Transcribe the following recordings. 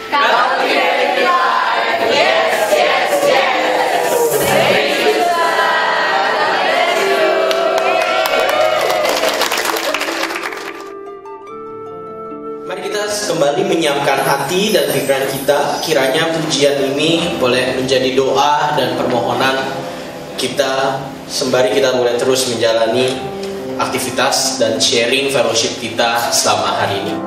Mari kita kembali menyiapkan hati dan pikiran kita. Kiranya pujian ini boleh menjadi doa dan permohonan kita sembari kita boleh terus menjalani aktivitas dan sharing fellowship kita selama hari ini.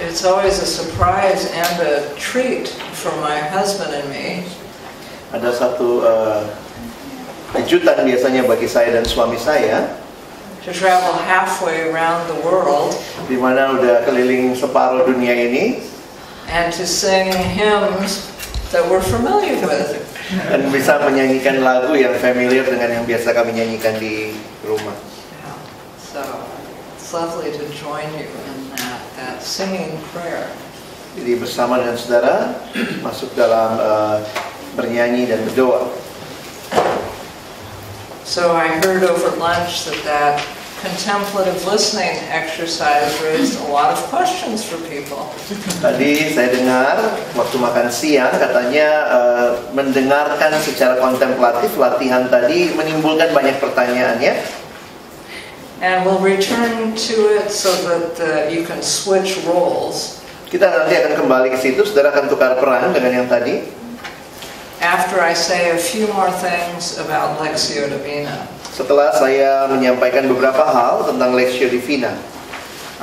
It's always a surprise and a treat for my husband and me. Ada satu kejutan biasanya bagi saya dan suami saya. To travel halfway around the world. Di mana udah keliling separuh dunia ini. And to sing hymns that we're familiar with. Dan bisa menyanyikan lagu yang familiar dengan yang biasa kami nyanyikan di rumah. Yeah. So it's lovely to join you in that singing prayer. Jadi bersama dengan saudara masuk dalam bernyanyi dan berdoa. So I heard over lunch that contemplative listening exercise raised a lot of questions for people. Tadi saya dengar waktu makan siang katanya mendengarkan secara kontemplatif latihan tadi menimbulkan banyak pertanyaan ya. And we'll return to it so that you can switch roles. Kita nanti akan kembali ke situ, saudara akan tukar peran dengan yang tadi. After I say a few more things about Lectio Divina. Setelah saya menyampaikan beberapa hal tentang Lectio Divina.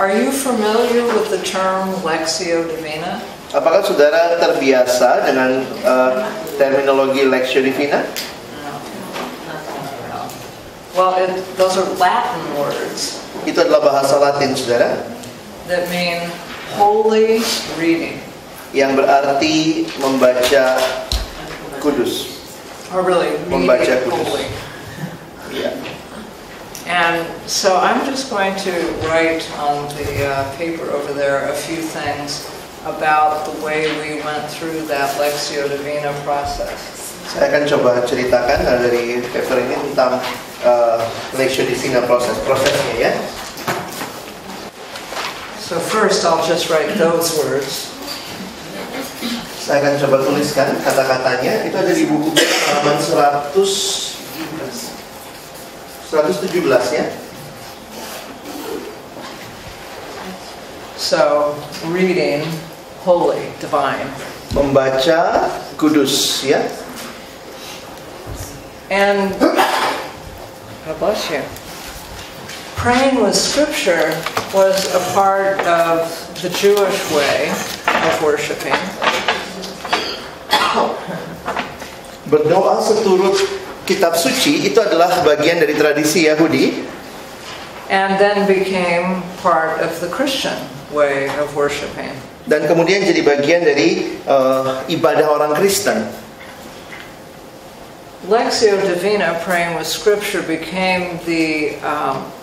Are you familiar with the term Lectio Divina? Apakah saudara terbiasa dengan terminologi Lectio Divina? Well, those are Latin words. Itu adalah bahasa Latin, saudara. That mean holy reading. Yang berarti membaca kudus. Or really membaca kudus. Holy. Yeah. And so I'm just going to write on the paper over there a few things about the way we went through that Lectio Divina process. Saya akan coba ceritakan dari paper ini tentang Lectio Divina prosesnya ya. So first I'll just write those words. Saya akan coba tuliskan kata-katanya. Itu ada di buku halaman 117 ya. So reading, holy, divine. Membaca kudus ya. And God bless you. Praying with Scripture was a part of the Jewish way of worshiping. Berdoa seturut kitab suci itu adalah bagian dari tradisi Yahudi. And then became part of the Christian way of worshiping. Dan kemudian jadi bagian dari ibadah orang Kristen. Lectio Divina, praying with Scripture, became the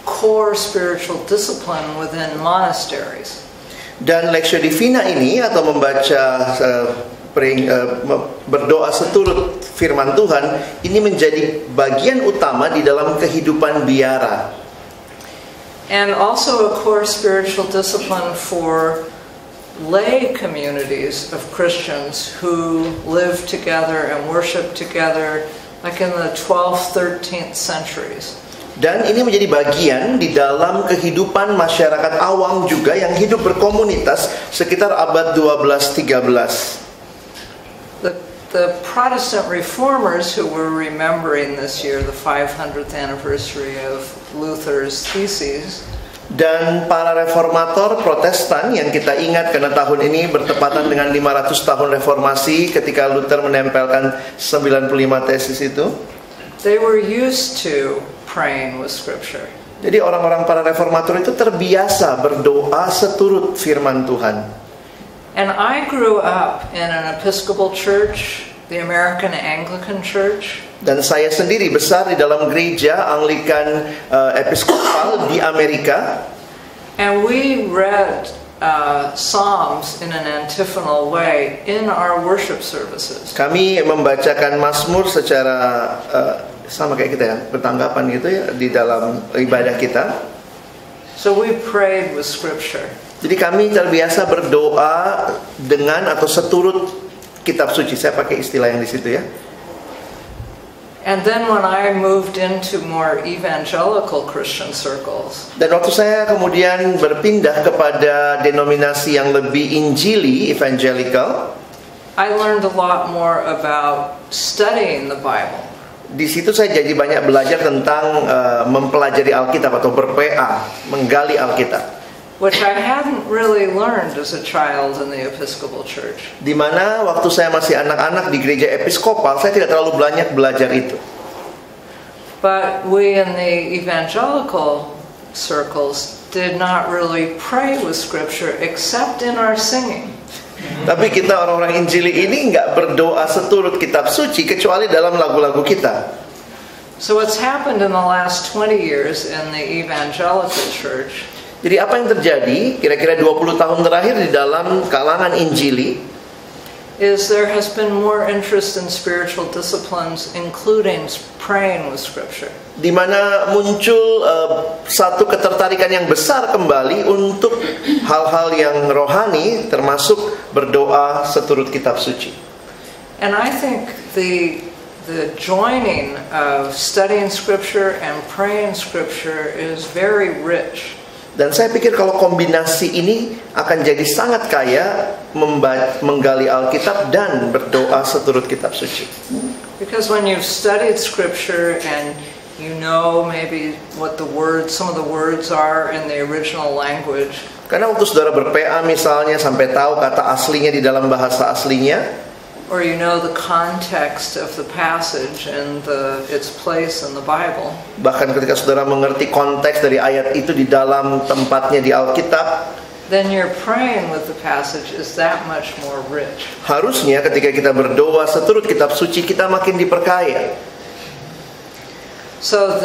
core spiritual discipline within monasteries. Dan Lectio Divina ini atau membaca berdoa seturut firman Tuhan ini menjadi bagian utama di dalam kehidupan biara. And also a core spiritual discipline for lay communities of Christians who live together and worship together like in the 12th, 13th centuries. Dan ini menjadi bagian di dalam kehidupan masyarakat awam juga yang hidup berkomunitas sekitar abad 12-13. The Protestant reformers who we're remembering this year, the 500th anniversary of Luther's theses, dan para reformator Protestan yang kita ingat karena tahun ini bertepatan dengan 500 tahun reformasi ketika Luther menempelkan 95 tesis itu. They were used to praying with scripture. Jadi orang-orang para reformator itu terbiasa berdoa seturut firman Tuhan. And I grew up in an Episcopal church, the American Anglican Church. Dan saya sendiri besar di dalam gereja Anglikan Episkopal di Amerika. And we read Psalms in an antiphonal way in our worship services. Kami membacakan Mazmur secara sama kayak kita ya, bertanggapan gitu ya di dalam ibadah kita. So we prayed with scripture. Jadi kami terbiasa berdoa dengan atau seturut kitab suci. Saya pakai istilah yang di situ ya. And then when I moved into more evangelical Christian circles, dan waktu saya kemudian berpindah kepada denominasi yang lebih Injili, evangelical, I learned a lot more about studying the Bible. Di situ saya jadi banyak belajar tentang mempelajari Alkitab atau ber-PA, menggali Alkitab. Which I hadn't really learned as a child in the Episcopal Church. Di mana waktu saya masih anak-anak di gereja episkopal, saya tidak terlalu banyak belajar itu. But we in the evangelical circles did not really pray with scripture except in our singing. Tapi kita orang-orang Injili ini nggak berdoa seturut kitab suci kecuali dalam lagu-lagu kita. So what's happened in the last 20 years in the evangelical church? Jadi apa yang terjadi kira-kira 20 tahun terakhir di dalam kalangan Injili is there has been more interest in spiritual disciplines including praying with scripture. Di mana muncul satu ketertarikan yang besar kembali untuk hal-hal yang rohani termasuk berdoa seturut kitab suci. And I think the joining of studying scripture and praying scripture is very rich. Dan saya pikir kalau kombinasi ini akan jadi sangat kaya menggali Alkitab dan berdoa seturut kitab suci. Because when you've studied scripture and you know maybe what some of the words are in the original language. Karena waktu saudara ber-PA misalnya sampai tahu kata aslinya di dalam bahasa aslinya, or you know the context of the passage and its place in the Bible. Bahkan ketika saudara mengerti konteks dari ayat itu di dalam tempatnya di Alkitab, then your praying with the passage is that much more rich. Harusnya ketika kita berdoa seturut kitab suci kita makin diperkaya. So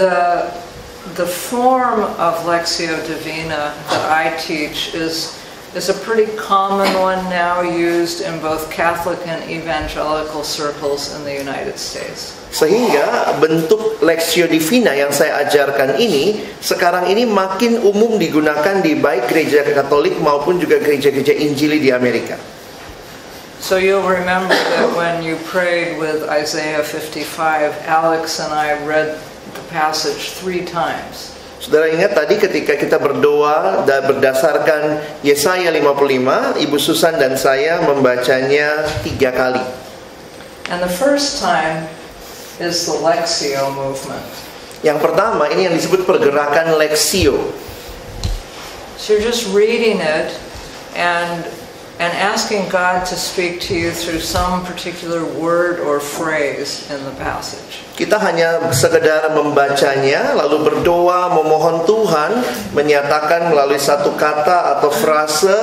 the form of Lectio Divina that I teach is a pretty common one now used in both Catholic and evangelical circles in the United States. Sehingga bentuk Lectio Divina yang saya ajarkan ini sekarang ini makin umum digunakan di baik gereja Katolik maupun juga gereja-gereja Injili di Amerika. So you'll remember that when you prayed with Isaiah 55, Alex and I read the passage 3 times. Saudara ingat tadi ketika kita berdoa berdasarkan Yesaya 55, Ibu Susan dan saya membacanya 3 kali. And the first time is the Lectio movement. Yang pertama ini yang disebut pergerakan Lectio. So you're just reading it and asking God to speak to you through some particular word or phrase in the passage. Kita hanya sekedar membacanya, lalu berdoa, memohon Tuhan menyatakan melalui satu kata atau frase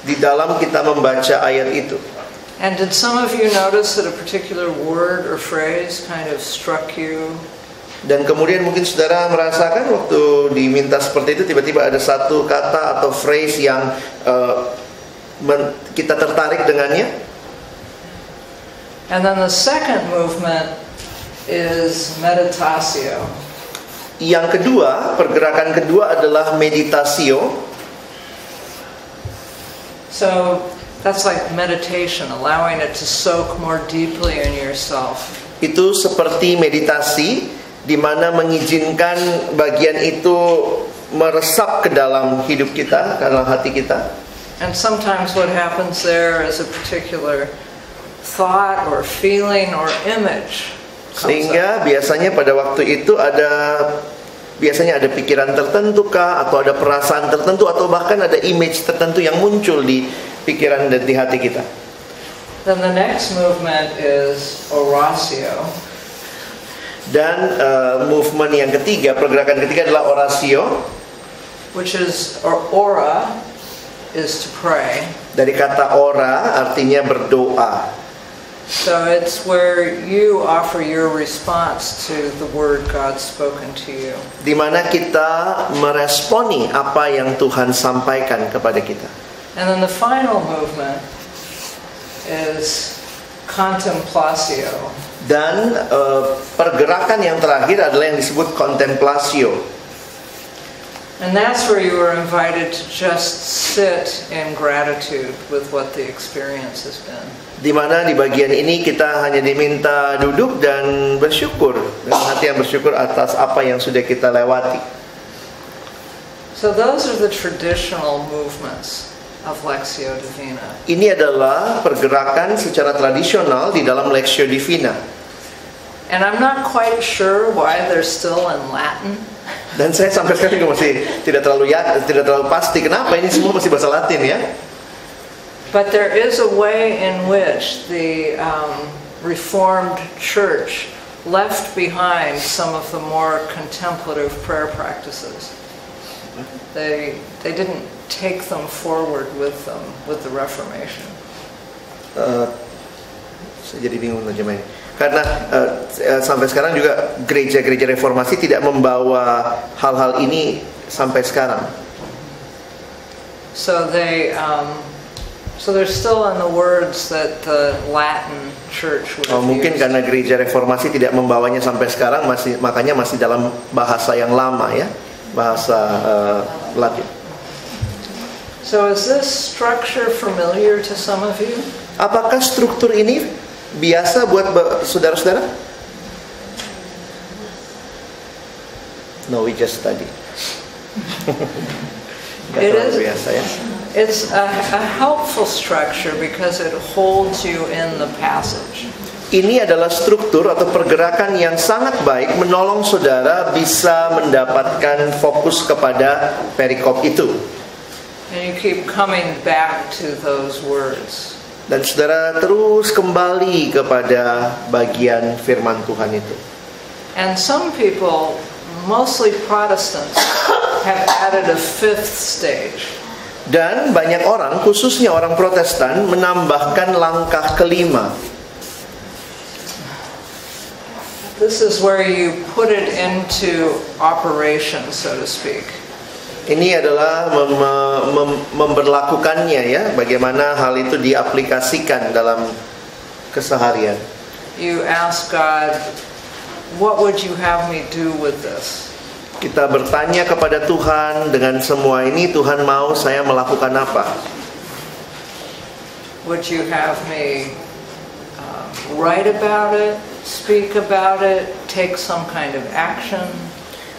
di dalam kita membaca ayat itu. And did some of you notice that a particular word or phrase kind of struck you? Dan kemudian mungkin saudara merasakan waktu diminta seperti itu tiba-tiba ada satu kata atau phrase yang kita tertarik dengannya. And then the second movement is meditatio. Yang kedua, pergerakan kedua adalah meditatio. So That's like meditation, allowing it to soak more deeply in yourself. Itu seperti meditasi, di mana mengizinkan bagian itu meresap ke dalam hidup kita, ke dalam hati kita. And sometimes what happens there is a particular thought or feeling or image. Sehingga biasanya pada waktu itu biasanya ada pikiran tertentu kah, atau ada perasaan tertentu, atau bahkan ada image tertentu yang muncul di pikiran dan di hati kita. Then the next movement is oratio. Dan movement yang ketiga, pergerakan ketiga adalah oratio, which is, or ora is to pray. Dari kata ora artinya berdoa. So it's where you offer your response to the word God's spoken to you. Di mana kita meresponi apa yang Tuhan sampaikan kepada kita. And then the final movement is contemplatio. Dan pergerakan yang terakhir adalah yang disebut contemplatio. And that's where you are invited to just sit in gratitude with what the experience has been. Di mana di bagian ini kita hanya diminta duduk dan bersyukur, dengan hati yang bersyukur atas apa yang sudah kita lewati. So those are the traditional movements of Lectio Divina. Ini adalah pergerakan secara tradisional di dalam Lectio Divina. And I'm not quite sure why they're still in Latin. Dan saya sampai sekarang juga masih tidak terlalu pasti kenapa ini semua masih bahasa Latin ya. But there is a way in which the Reformed Church left behind some of the more contemplative prayer practices. They didn't take them forward with them with the Reformation. Saya jadi bingung terjemahin. Karena sampai sekarang juga gereja-gereja reformasi tidak membawa hal-hal ini sampai sekarang. So they're still in the words that the Latin Church would have mungkin used. Karena gereja reformasi tidak membawanya sampai sekarang, makanya masih dalam bahasa yang lama ya, bahasa Latin. So is this structure familiar to some of you? Apakah struktur ini biasa buat saudara-saudara? No, we just study. It is. Biasa ya. It's a helpful structure because it holds you in the passage. Ini adalah struktur atau pergerakan yang sangat baik menolong saudara bisa mendapatkan fokus kepada perikop itu. And you keep coming back to those words. Dan saudara terus kembali kepada bagian firman Tuhan itu. And some people, mostly Protestants, have added a fifth stage. Dan banyak orang, khususnya orang Protestan, menambahkan langkah kelima. This is where you put it into operation, so to speak. Ini adalah memberlakukannya ya, bagaimana hal itu diaplikasikan dalam keseharian. You ask God, what would you have me do with this? Kita bertanya kepada Tuhan, dengan semua ini Tuhan mau saya melakukan apa? Would you have me write about it, speak about it, take some kind of action?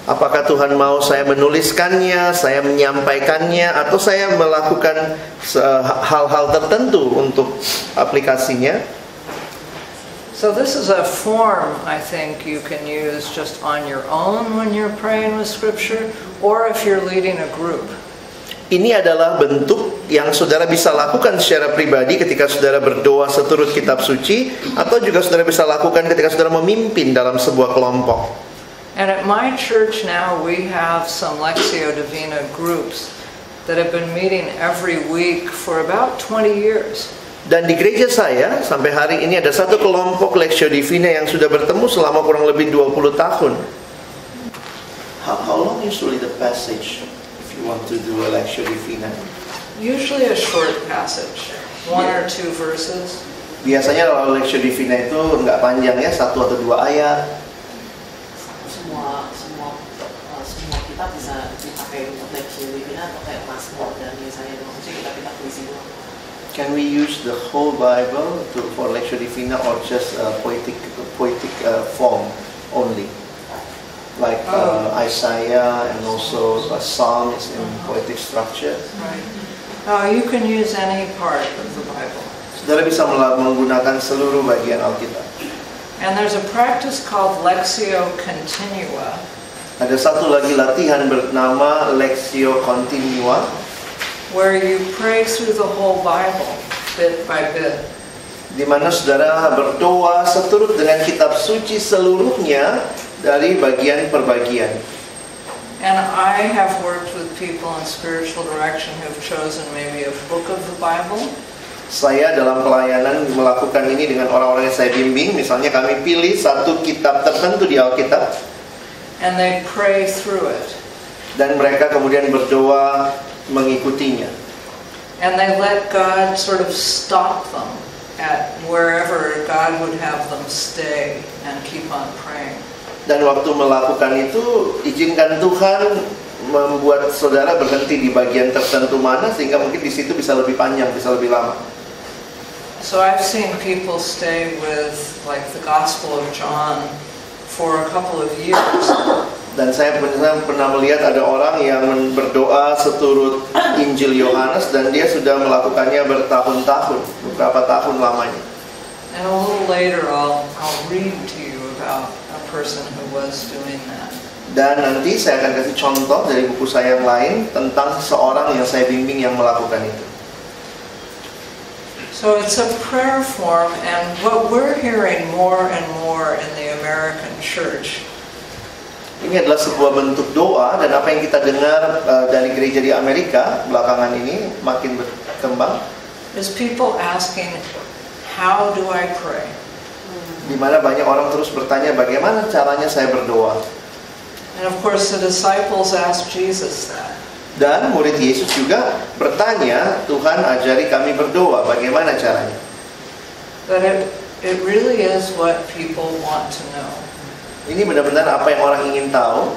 Apakah Tuhan mau saya menuliskannya, saya menyampaikannya, atau saya melakukan hal-hal tertentu untuk aplikasinya? So this is a form I think you can use just on your own when you're praying with Scripture, or if you're leading a group. Ini adalah bentuk yang saudara bisa lakukan secara pribadi ketika saudara berdoa seturut kitab suci, atau juga saudara bisa lakukan ketika saudara memimpin dalam sebuah kelompok. And at my church now we have some Lectio Divina groups that have been meeting every week for about 20 years. Dan di gereja saya sampai hari ini ada satu kelompok Lectio Divina yang sudah bertemu selama kurang lebih 20 tahun. How long usually the passage if you want to do a Lectio Divina? Usually a short passage, one or two verses. Biasanya kalau Lectio Divina itu nggak panjang ya, 1 atau 2 ayat. Semua kita bisa dipakai untuk Lectio Divina atau kayak Mazmur dan biasanya maksudnya kita puisi doang. Can we use the whole Bible for Lectio Divina or just poetic form only? Like Isaiah and also Psalms in poetic structure. Right. You can use any part of the Bible. Saudara bisa menggunakan seluruh bagian Alkitab. And there's a practice called Lectio Continua. Ada satu lagi latihan bernama Lectio Continua, where you pray through the whole Bible, bit by bit. Di mana saudara berdoa seturut dengan kitab suci seluruhnya dari bagian per bagian. And I have worked with people in spiritual direction who have chosen maybe a book of the Bible. Saya dalam pelayanan melakukan ini dengan orang-orang yang saya bimbing. Misalnya kami pilih satu kitab tertentu di Alkitab. And they pray through it. Dan mereka kemudian berdoa mengikutinya. And they let God sort of stop them at wherever God would have them stay and keep on praying. Dan waktu melakukan itu, izinkan Tuhan membuat saudara berhenti di bagian tertentu mana sehingga mungkin di situ bisa lebih panjang, bisa lebih lama. So I've seen people stay with like the Gospel of John for a couple of years. Dan saya pernah melihat ada orang yang berdoa seturut Injil Yohanes dan dia sudah melakukannya bertahun-tahun, beberapa tahun lamanya. And a little later I'll read to you about a person who was doing that. Dan nanti saya akan kasih contoh dari buku saya yang lain tentang seorang yang saya bimbing yang melakukan itu. So it's a prayer form, and what we're hearing more and more in the American church. Ini adalah sebuah bentuk doa, dan apa yang kita dengar dari gereja di Amerika belakangan ini makin berkembang. Is people asking, how do I pray? Di mana banyak orang terus bertanya bagaimana caranya saya berdoa. And of course the disciples asked Jesus that. Dan murid Yesus juga bertanya, Tuhan ajari kami berdoa, bagaimana caranya? But it really is what people want to know. Ini benar-benar apa yang orang ingin tahu.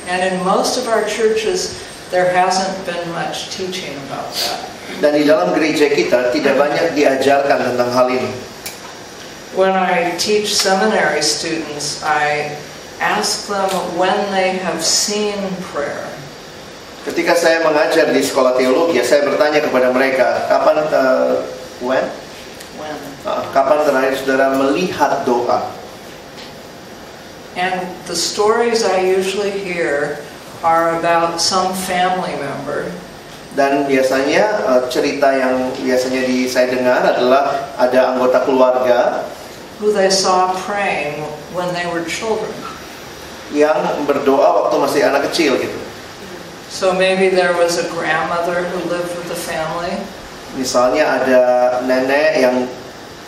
And in most of our churches, there hasn't been much teaching about that. Dan di dalam gereja kita tidak banyak diajarkan tentang hal ini. When I teach seminary students, I ask them when they have seen prayer. Ketika saya mengajar di sekolah teologi, saya bertanya kepada mereka, kapan kapan terakhir saudara melihat doa? And the stories I usually hear are about some family member. Dan biasanya cerita yang biasanya saya dengar adalah ada anggota keluarga who they saw praying when they were children. Yang berdoa waktu masih anak kecil gitu. So maybe there was a grandmother who lived with the family. Misalnya ada nenek yang,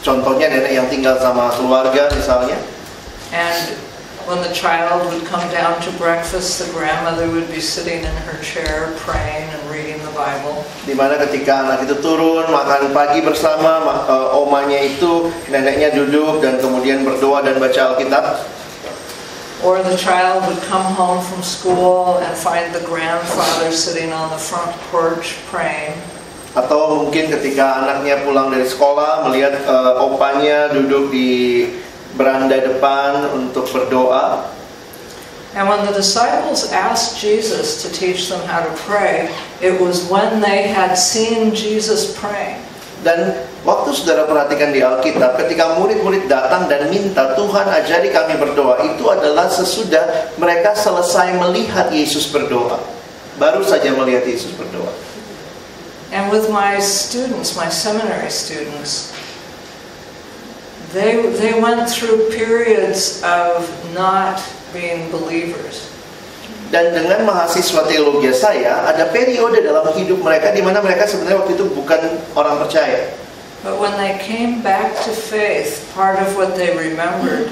contohnya nenek yang tinggal sama keluarga misalnya. And when the child would come down to breakfast, the grandmother would be sitting in her chair praying and reading the Bible. Di mana ketika anak itu turun makan pagi bersama, omanya itu, neneknya duduk dan kemudian berdoa dan baca Alkitab. Or the child would come home from school and find the grandfather sitting on the front porch praying. Atau mungkin ketika anaknya pulang dari sekolah melihat opanya duduk di beranda depan untuk berdoa. And when the disciples asked Jesus to teach them how to pray, it was when they had seen Jesus praying. Dan waktu saudara perhatikan di Alkitab, ketika murid-murid datang dan minta Tuhan ajari kami berdoa, itu adalah sesudah mereka selesai melihat Yesus berdoa. Baru saja melihat Yesus berdoa. And with my students, my seminary students, they went through periods of not being believers. Dan dengan mahasiswa teologi saya, ada periode dalam hidup mereka di mana mereka sebenarnya waktu itu bukan orang percaya. But when they came back to faith, part of what they remembered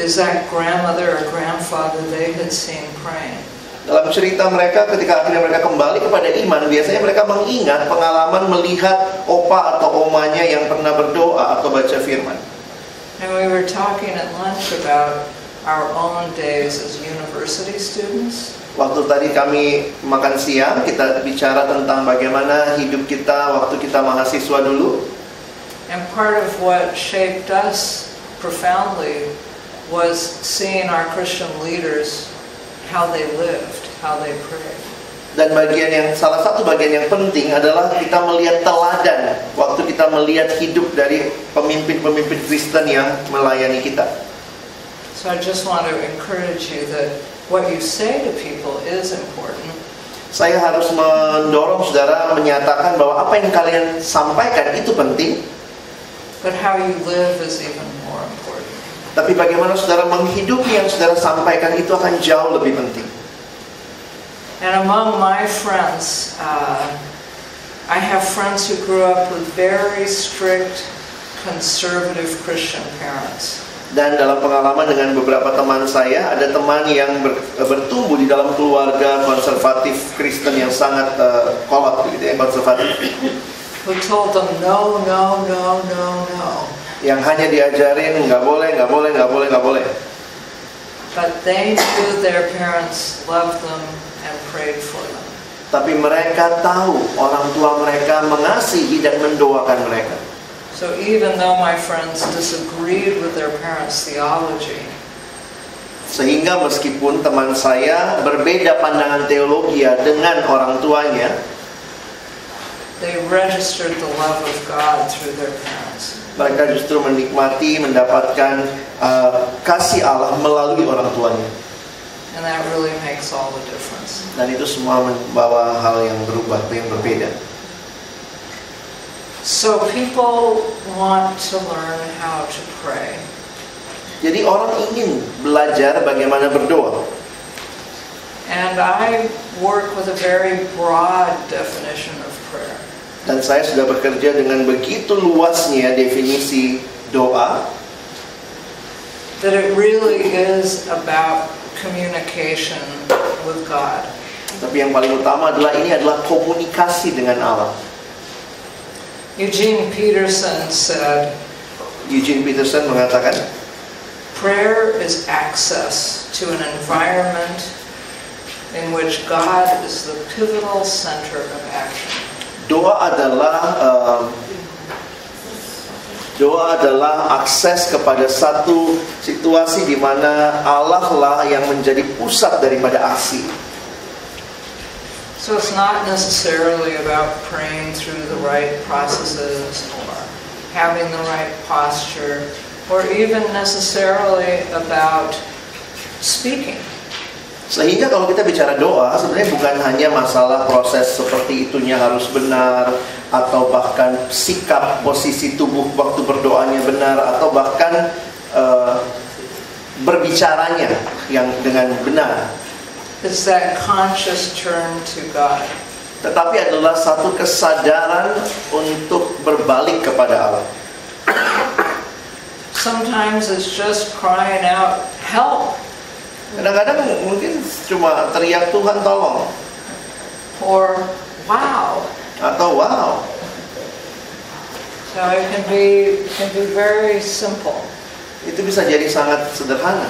is that grandmother or grandfather they had seen praying. Dalam cerita mereka, ketika akhirnya mereka kembali kepada iman, biasanya mereka mengingat pengalaman melihat opa atau omanya yang pernah berdoa atau baca firman. And we were talking at lunch about our own days as university students. Waktu tadi kami makan siang, kita bicara tentang bagaimana hidup kita waktu kita mahasiswa dulu. And part of what shaped us profoundly was seeing our Christian leaders, how they lived, how they prayed. Dan salah satu bagian yang penting adalah kita melihat teladan waktu kita melihat hidup dari pemimpin-pemimpin Kristen yang melayani kita. So I just want to encourage you that what you say to people is important. Saya harus mendorong saudara menyatakan bahwa apa yang kalian sampaikan itu penting. But how you live is even more important. Tapi bagaimana saudara menghidupi yang saudara sampaikan itu akan jauh lebih penting. And among my friends, I have friends who grew up with very strict, conservative Christian parents. Dan dalam pengalaman dengan beberapa teman saya, ada teman yang bertumbuh di dalam keluarga konservatif Kristen yang sangat kolot, gitu ya, konservatif. Who told them no, no, no, no, no. Yang hanya diajarin nggak boleh, nggak boleh, nggak boleh, nggak boleh. But they knew their parents loved them and prayed for them. Tapi mereka tahu orang tua mereka mengasihi dan mendoakan mereka. So even though my friends disagreed with their parents' theology, sehingga meskipun teman saya berbeda pandangan teologi dengan orang tuanya, they registered the love of God through their parents. Mereka justru menikmati, mendapatkan kasih Allah melalui orang tuanya. And that really makes all the difference. Dan itu semua membawa hal yang berubah, yang berbeda. So people want to learn how to pray. Jadi orang ingin belajar bagaimana berdoa. And I work with a very broad definition of prayer. Dan saya sudah bekerja dengan begitu luasnya definisi doa. That it really is about communication with God. Tapi yang paling utama adalah ini adalah komunikasi dengan Allah. Eugene Peterson mengatakan, prayer is access to an environment in which God is the pivotal center of action. Doa adalah akses kepada satu situasi di mana Allah lah yang menjadi pusat daripada aksi. So it's not necessarily about praying through the right processes or having the right posture or even necessarily about speaking. Sehingga kalau kita bicara doa, sebenarnya bukan hanya masalah proses seperti itunya harus benar, atau bahkan sikap posisi tubuh waktu berdoanya benar, atau bahkan berbicaranya yang dengan benar. It's that conscious turn to God. Tetapi adalah satu kesadaran untuk berbalik kepada Allah. Sometimes it's just crying out, help. Kadang-kadang mungkin cuma teriak Tuhan tolong. Or wow. Atau wow. So it can be very simple. Itu bisa jadi sangat sederhana.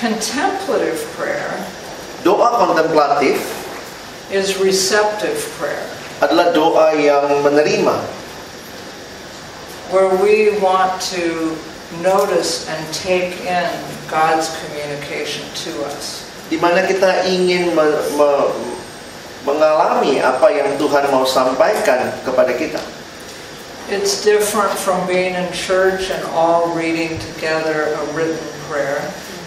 Contemplative prayer, doa kontemplatif, is receptive prayer, adalah doa yang menerima, where we want to notice and take in God's communication to us. Di mana kita ingin mengalami apa yang Tuhan mau sampaikan kepada kita. It's different from being in church and all reading together a written prayer.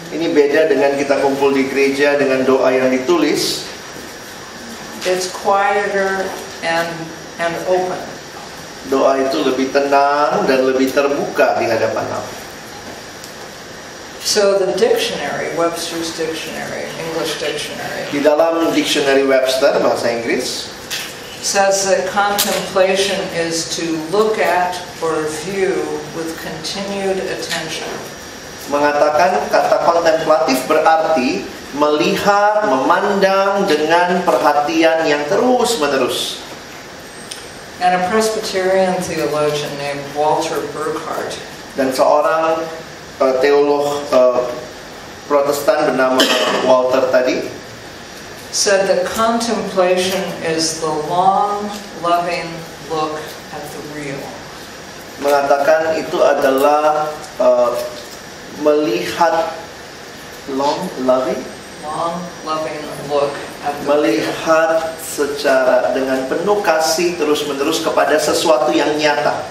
Ini beda dengan kita kumpul di gereja dengan doa yang ditulis. It's quieter and open. Doa itu lebih tenang dan lebih terbuka di hadapan Allah. So the dictionary, Webster's Dictionary, English Dictionary, Di dalam dictionary Webster bahasa Inggris, says that contemplation is to look at or view with continued attention. Mengatakan kata kontemplatif berarti melihat, memandang dengan perhatian yang terus-menerus. And a Presbyterian theologian named Walter Burkhardt Dan seorang teolog Protestan bernama Walter tadi said that contemplation is the long, loving look at the real. mengatakan itu adalah melihat long loving look at the real. melihat secara dengan penuh kasih terus-menerus kepada sesuatu yang nyata.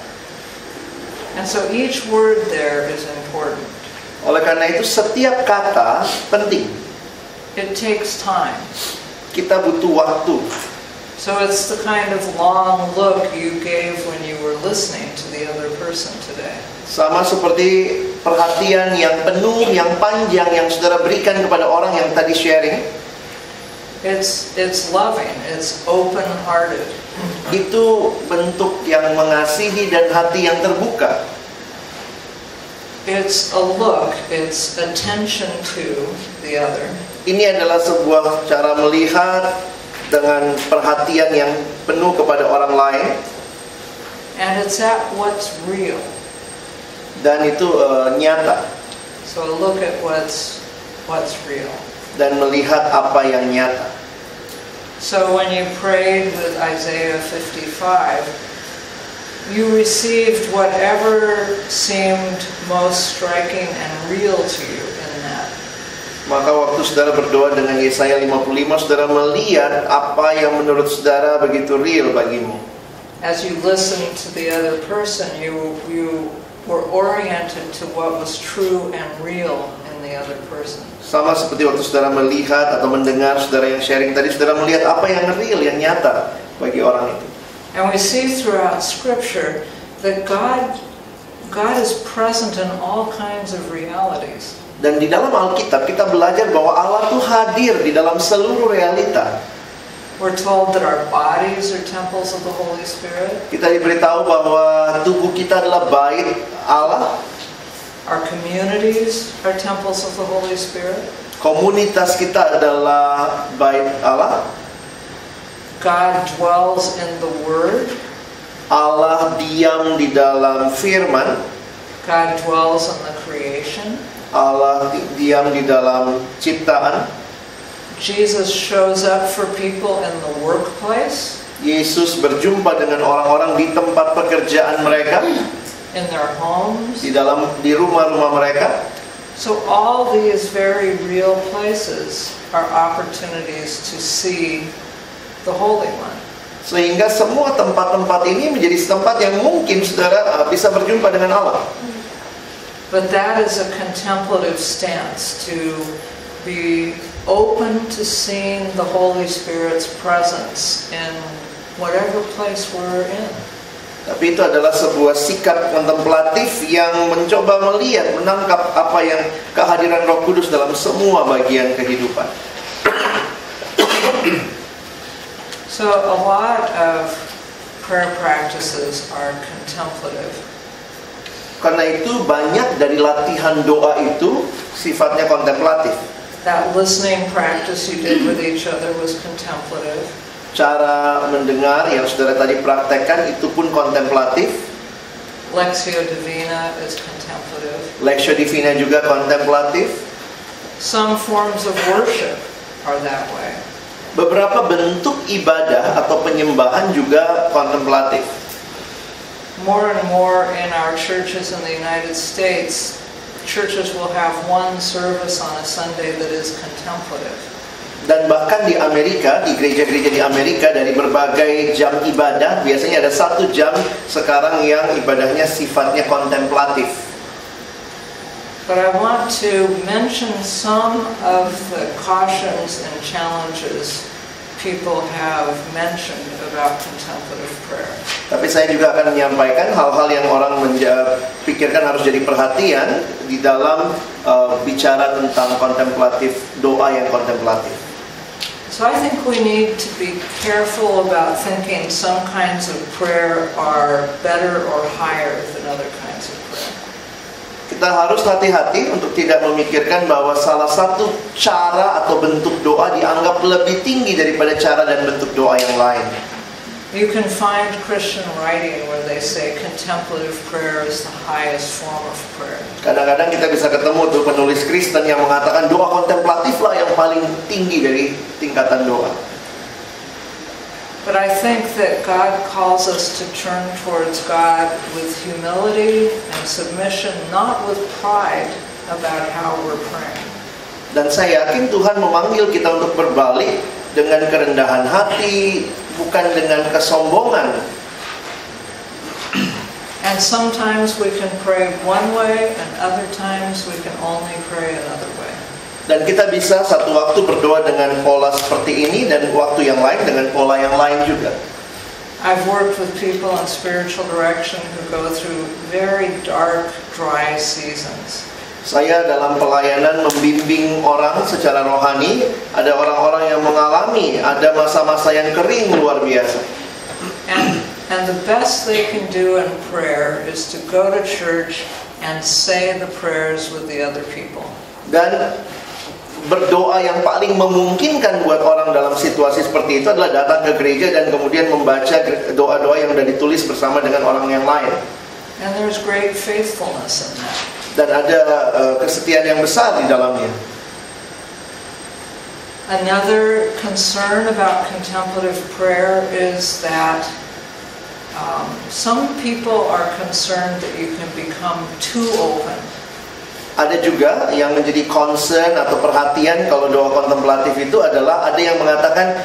And so each word there is important. Oleh karena itu setiap kata penting. It takes time. Kita butuh waktu. So it's the kind of long look you gave when you were listening to the other person today. Sama seperti perhatian yang penuh, yang panjang yang saudara berikan kepada orang yang tadi sharing. It's loving, it's open-hearted. Itu bentuk yang mengasihi dan hati yang terbuka. It's a look, it's attention to the other. Ini adalah sebuah cara melihat dengan perhatian yang penuh kepada orang lain. And it's at what's real. Dan itu nyata. So look at what's real. Dan melihat apa yang nyata. So when you prayed with Isaiah 55, you received whatever seemed most striking and real to you in that. Maka waktu saudara berdoa dengan Yesaya 55, saudara melihat apa yang menurut saudara begitu real bagimu. As you listened to the other person, you were oriented to what was true and real in the other person. Sama seperti waktu saudara melihat atau mendengar saudara yang sharing tadi, saudara melihat apa yang real, yang nyata bagi orang itu. And we see throughout Scripture that God is present in all kinds of realities. Dan di dalam Alkitab kita belajar bahwa Allah tuh hadir di dalam seluruh realita. We're told that our bodies are temples of the Holy Spirit. Kita diberitahu bahwa tubuh kita adalah bait Allah. Our communities are temples of the Holy Spirit. Komunitas kita adalah bait Allah. God dwells in the Word. Allah diam di dalam firman. God dwells in the creation. Allah diam di dalam ciptaan. Jesus shows up for people in the workplace. Yesus berjumpa dengan orang-orang di tempat pekerjaan mereka, in their homes, di rumah-rumah mereka. So all these very real places are opportunities to see the Holy One. Sehingga semua tempat-tempat ini menjadi tempat yang mungkin saudara bisa berjumpa dengan Allah. But that is a contemplative stance, to be open to seeing the Holy Spirit's presence in whatever place we're in. Tapi itu adalah sebuah sikap kontemplatif yang mencoba melihat, menangkap apa yang kehadiran Roh Kudus dalam semua bagian kehidupan. So a lot of prayer practices are contemplative. Karena itu banyak dari latihan doa itu sifatnya kontemplatif. That listening practice you did with each other was contemplative. Cara mendengar yang saudara tadi praktekkan itu pun kontemplatif. Lectio Divina is contemplative. Lectio Divina juga kontemplatif. Some forms of worship are that way. Beberapa bentuk ibadah atau penyembahan juga kontemplatif. More and more in our churches in the United States, churches will have one service on a Sunday that is contemplative. Dan bahkan di Amerika, di gereja-gereja di Amerika, dari berbagai jam ibadah, biasanya ada 1 jam sekarang yang ibadahnya sifatnya kontemplatif. But I want to mention some of the cautions and challenges people have mentioned about contemplative prayer. Tapi saya juga akan menyampaikan hal-hal yang orang pikirkan harus jadi perhatian di dalam bicara tentang kontemplatif, doa yang kontemplatif. So I think we need to be careful about thinking some kinds of prayer are better or higher than other kinds of prayer. Kita harus hati-hati untuk tidak memikirkan bahwa salah satu cara atau bentuk doa dianggap lebih tinggi daripada cara dan bentuk doa yang lain. You can find Christian writing where they say contemplative prayer is the highest form of prayer. Kadang-kadang kita bisa ketemu tuh penulis Kristen yang mengatakan doa kontemplatif lah yang paling tinggi dari tingkatan doa. But I think that God calls us to turn towards God with humility and submission, not with pride about how we're praying. Dan saya yakin Tuhan memanggil kita untuk berbalik dengan kerendahan hati, bukan dengan kesombongan. And sometimes we can pray one way, and other times we can only pray another way. Dan kita bisa satu waktu berdoa dengan pola seperti ini, dan waktu yang lain dengan pola yang lain juga. I've worked with people in spiritual direction who go through very dark, dry seasons. Saya dalam pelayanan membimbing orang secara rohani, ada orang-orang yang mengalami, ada masa-masa yang kering luar biasa. And the best they can do in prayer is to go to church and say the prayers with the other people. Dan berdoa yang paling memungkinkan buat orang dalam situasi seperti itu adalah datang ke gereja dan kemudian membaca doa-doa yang sudah ditulis bersama dengan orang yang lain. And there's great faithfulness in that. Dan ada kesetiaan yang besar di dalamnya. Another concern about contemplative prayer is that some people are concerned that you can become too open. Ada juga yang menjadi concern atau perhatian kalau doa kontemplatif itu adalah ada yang mengatakan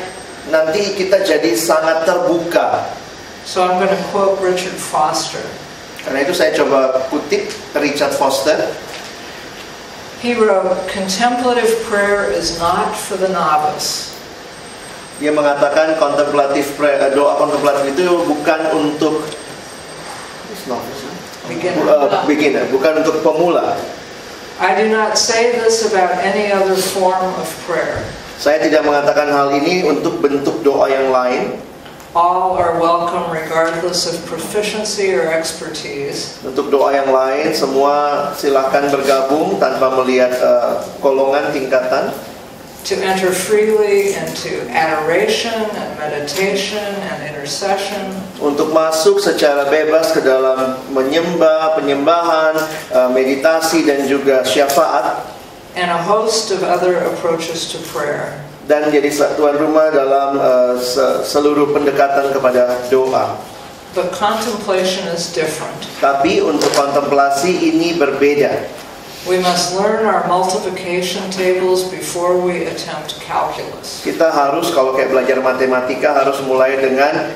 nanti kita jadi sangat terbuka. So I'm going to quote Richard Foster. Karena itu saya coba kutip Richard Foster. He wrote, "Contemplative prayer is not for the novice." Dia mengatakan doa kontemplatif itu bukan untuk beginner, bukan untuk pemula. I do not say this about any other form of prayer. Saya tidak mengatakan hal ini untuk bentuk doa yang lain. All are welcome regardless of proficiency or expertise. Untuk doa yang lain, semua silakan bergabung tanpa melihat golongan tingkatan. To enter freely into adoration and meditation and intercession. Untuk masuk secara bebas ke dalam penyembahan, meditasi dan juga syafaat. And a host of other approaches to prayer. Dan jadi tuan rumah dalam seluruh pendekatan kepada doa. But contemplation is different. Tapi untuk kontemplasi ini berbeda. We must learn our multiplication tables before we attempt calculus. Kita harus, kalau kayak belajar matematika, harus mulai dengan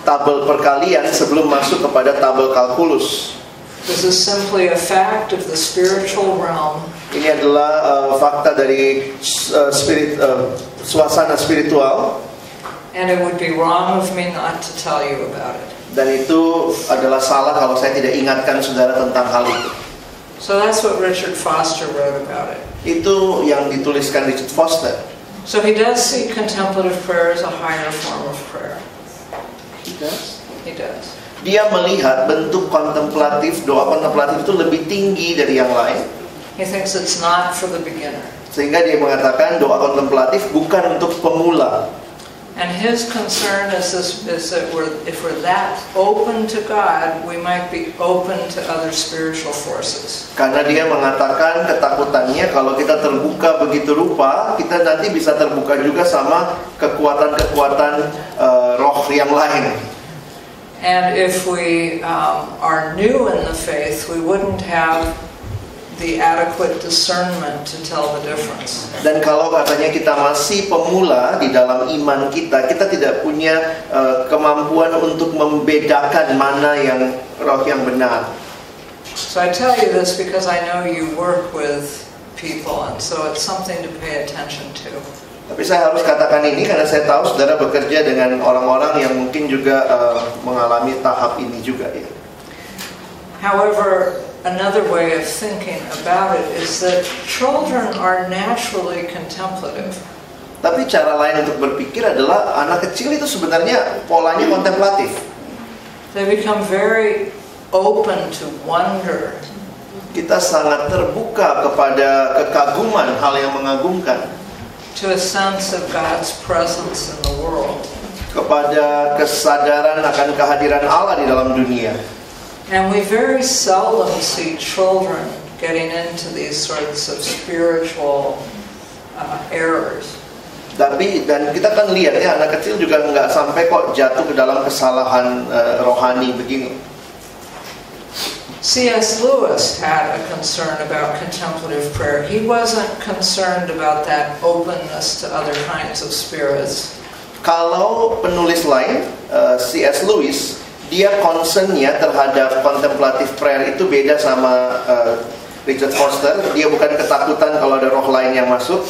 tabel perkalian sebelum masuk kepada tabel kalkulus. This is simply a fact of the spiritual realm. Ini adalah fakta dari suasana spiritual. And it would be wrong of me not to tell you about it. Dan itu adalah salah kalau saya tidak ingatkan saudara tentang hal itu. So that's what Richard Foster wrote about it. Itu yang dituliskan Richard Foster. So he does see contemplative prayer as a higher form of prayer. He does. He does. Dia melihat bentuk kontemplatif, doa kontemplatif itu lebih tinggi dari yang lain. He thinks it's not for the beginner. Sehingga dia mengatakan doa kontemplatif bukan untuk pemula. And his concern is that if we're that open to God, we might be open to other spiritual forces. Karena dia mengatakan ketakutannya kalau kita terbuka begitu rupa, kita nanti bisa terbuka juga sama kekuatan-kekuatan roh yang lain. And if we are new in the faith, we wouldn't have the adequate discernment to tell the difference. Dan kalau katanya kita masih pemula di dalam iman kita, kita tidak punya kemampuan untuk membedakan mana yang roh yang benar. So I tell you this because I know you work with people, and so it's something to pay attention to. Tapi saya harus katakan ini karena saya tahu saudara bekerja dengan orang-orang yang mungkin juga mengalami tahap ini juga ya. However, another way of thinking about it is that children are naturally contemplative. Tapi cara lain untuk berpikir adalah anak kecil itu sebenarnya polanya kontemplatif. They become very open to wonder. Kita sangat terbuka kepada kekaguman, hal yang mengagumkan. To a sense of God's presence in the world. kepada kesadaran akan kehadiran Allah di dalam dunia. And we very seldom see children getting into these sorts of spiritual errors. Dan kita kan lihat ya, anak kecil juga nggak sampai kok jatuh ke dalam kesalahan rohani begini. C.S. Lewis had a concern about contemplative prayer. He wasn't concerned about that openness to other kinds of spirits. Kalau penulis lain, C.S. Lewis, dia concernnya terhadap contemplative prayer itu beda sama Richard Foster. Dia bukan ketakutan kalau ada roh lain yang masuk.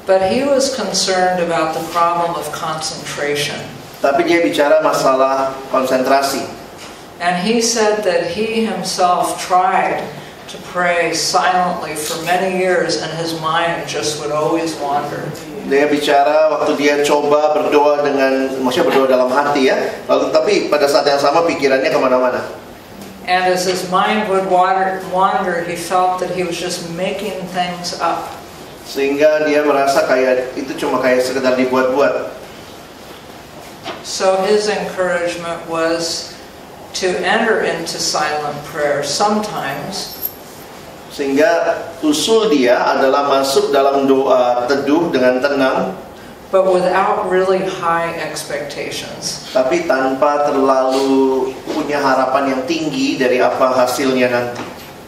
But he was concerned about the problem of concentration. Tapi dia bicara masalah konsentrasi. And he said that he himself tried to pray silently for many years and his mind just would always wander. Dia bicara waktu dia coba berdoa maksudnya berdoa dalam hati ya. Lalu tapi pada saat yang sama pikirannya kemana-mana. And as his mind would wander, he felt that he was just making things up. Sehingga dia merasa kayak itu cuma kayak sekedar dibuat-buat. So his encouragement was to enter into silent prayer sometimes. Sehingga usul dia adalah masuk dalam doa teduh dengan tenang, but without really high expectations. Tapi tanpa terlalu punya harapan yang tinggi dari apa hasilnya nanti.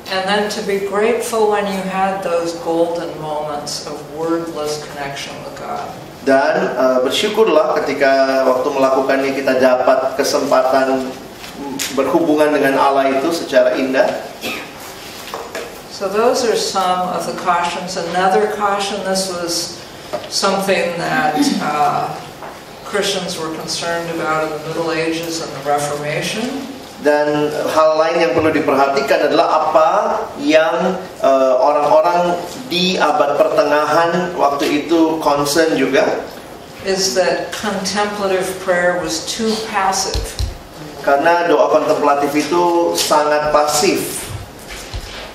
And then to be grateful when you had those golden moments of wordless connection with God. Dan bersyukurlah ketika waktu melakukannya kita dapat kesempatan berhubungan dengan Allah itu secara indah. So those are some of the cautions. Another caution, this was something that Christians were concerned about in the Middle Ages and the Reformation. Dan hal lain yang perlu diperhatikan adalah apa yang orang-orang di abad pertengahan waktu itu concern juga. Is that contemplative prayer was too passive. Karena doa kontemplatif itu sangat pasif.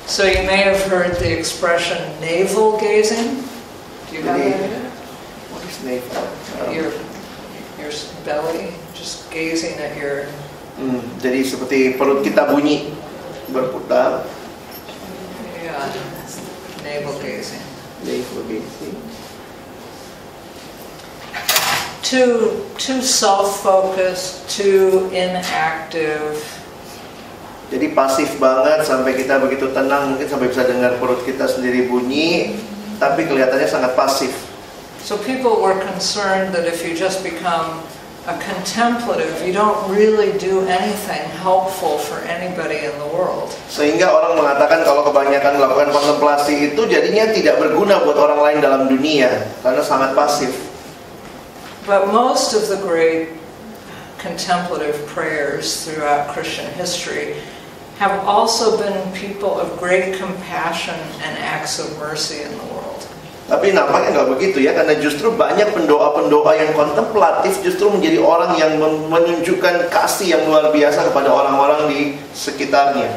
So you may have heard the expression navel gazing. Do you have that? What is navel? Your belly, just gazing at your. Jadi seperti perut kita bunyi berputar. Yeah, navel gazing. Navel gazing. Too self-focused, too inactive. Jadi pasif banget sampai kita begitu tenang mungkin sampai bisa dengar perut kita sendiri bunyi, tapi kelihatannya sangat pasif. So people were concerned that if you just become a contemplative, you don't really do anything helpful for anybody in the world. Sehingga orang mengatakan kalau kebanyakan melakukan kontemplasi itu jadinya tidak berguna buat orang lain dalam dunia karena sangat pasif. But most of the great contemplative prayers throughout Christian history have also been people of great compassion and acts of mercy in the world. Tapi nampaknya nggak begitu ya, karena justru banyak pendoa-pendoa yang kontemplatif justru menjadi orang yang menunjukkan kasih yang luar biasa kepada orang-orang di sekitarnya.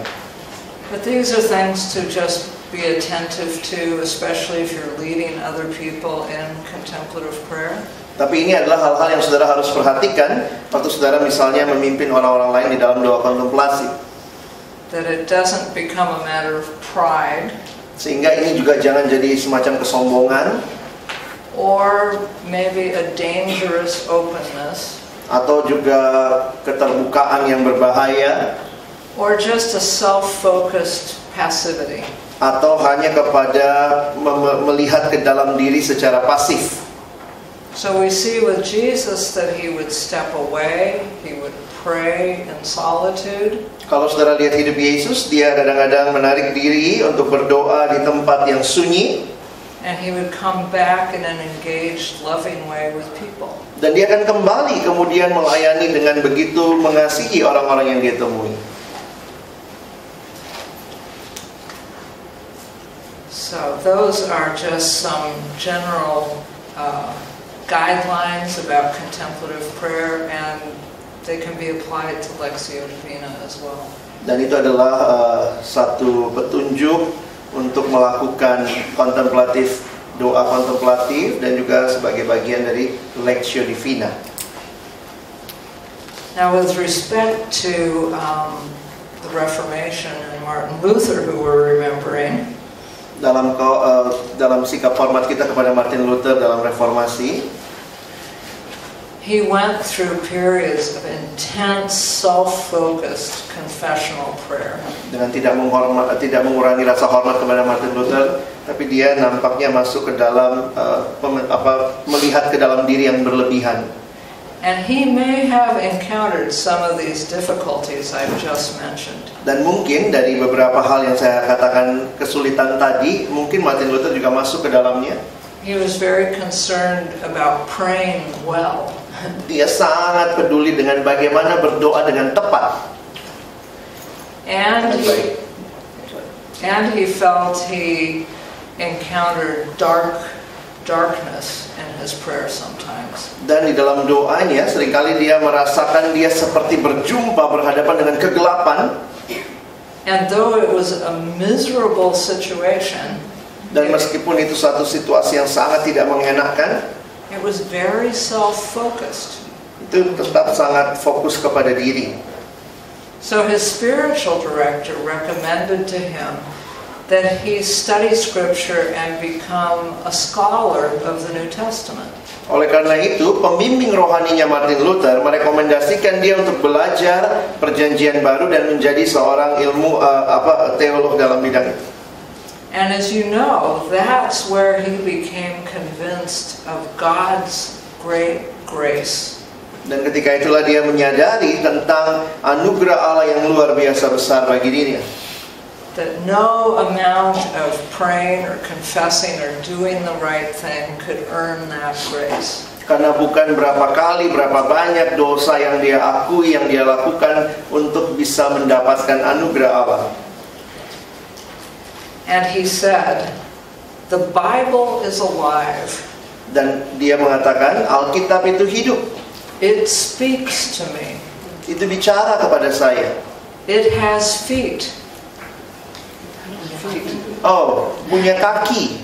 But these are things to just be attentive to, especially if you're leading other people in contemplative prayer. Tapi ini adalah hal-hal yang saudara harus perhatikan waktu saudara misalnya memimpin orang-orang lain di dalam doa kontemplasi. That it doesn't become a matter of pride. Sehingga ini juga jangan jadi semacam kesombongan. Or maybe a dangerous openness. Atau juga keterbukaan yang berbahaya. Or just a self-focused passivity. Atau hanya kepada melihat ke dalam diri secara pasif. So we see with Jesus that he would step away, he would pray in solitude. Kalau saudara lihat hidup Yesus, dia kadang-kadang menarik diri untuk berdoa di tempat yang sunyi. And he would come back in an engaged, loving way with people. Dan dia akan kembali kemudian melayani dengan begitu mengasihi orang-orang yang dia temui. So those are just some general guidelines about contemplative prayer, and they can be applied to Lectio Divina as well. Dan itu adalah satu petunjuk untuk melakukan kontemplatif, doa kontemplatif, dan juga sebagai bagian dari Lectio Divina. Now, with respect to the Reformation and Martin Luther, who we're remembering, dalam sikap hormat kita kepada Martin Luther dalam reformasi, he went through periods of intense, self-focused confessional prayer. Dengan tidak mengurangi rasa hormat kepada Martin Luther, tapi dia nampaknya masuk ke dalam melihat ke dalam diri yang berlebihan. And he may have encountered some of these difficulties I've just mentioned. Dan mungkin dari beberapa hal yang saya katakan kesulitan tadi, mungkin Martin Luther juga masuk ke dalamnya. He was very concerned about praying well. Dia sangat peduli dengan bagaimana berdoa dengan tepat. And he felt he encountered darkness in his prayer sometimes. Dan di dalam doanya seringkali dia merasakan dia seperti berhadapan dengan kegelapan. And though it was a miserable situation, dan meskipun itu satu situasi yang sangat tidak mengenakan, it was very self-focused. Itu tetap sangat fokus kepada diri. So his spiritual director recommended to him that he study Scripture and become a scholar of the New Testament. Oleh karena itu, pembimbing rohaninya Martin Luther merekomendasikan dia untuk belajar Perjanjian Baru dan menjadi seorang teolog dalam bidang itu. And as you know, that's where he became convinced of God's great grace. Dan ketika itulah dia menyadari tentang anugerah Allah yang luar biasa besar bagi dirinya. That no amount of praying or confessing or doing the right thing could earn that grace. Karena bukan berapa banyak dosa yang dia akui, yang dia lakukan untuk bisa mendapatkan anugerah Allah. And he said, the Bible is alive. Dan dia mengatakan Alkitab itu hidup. It speaks to me. Itu bicara kepada saya. It has feet. Oh, punya kaki.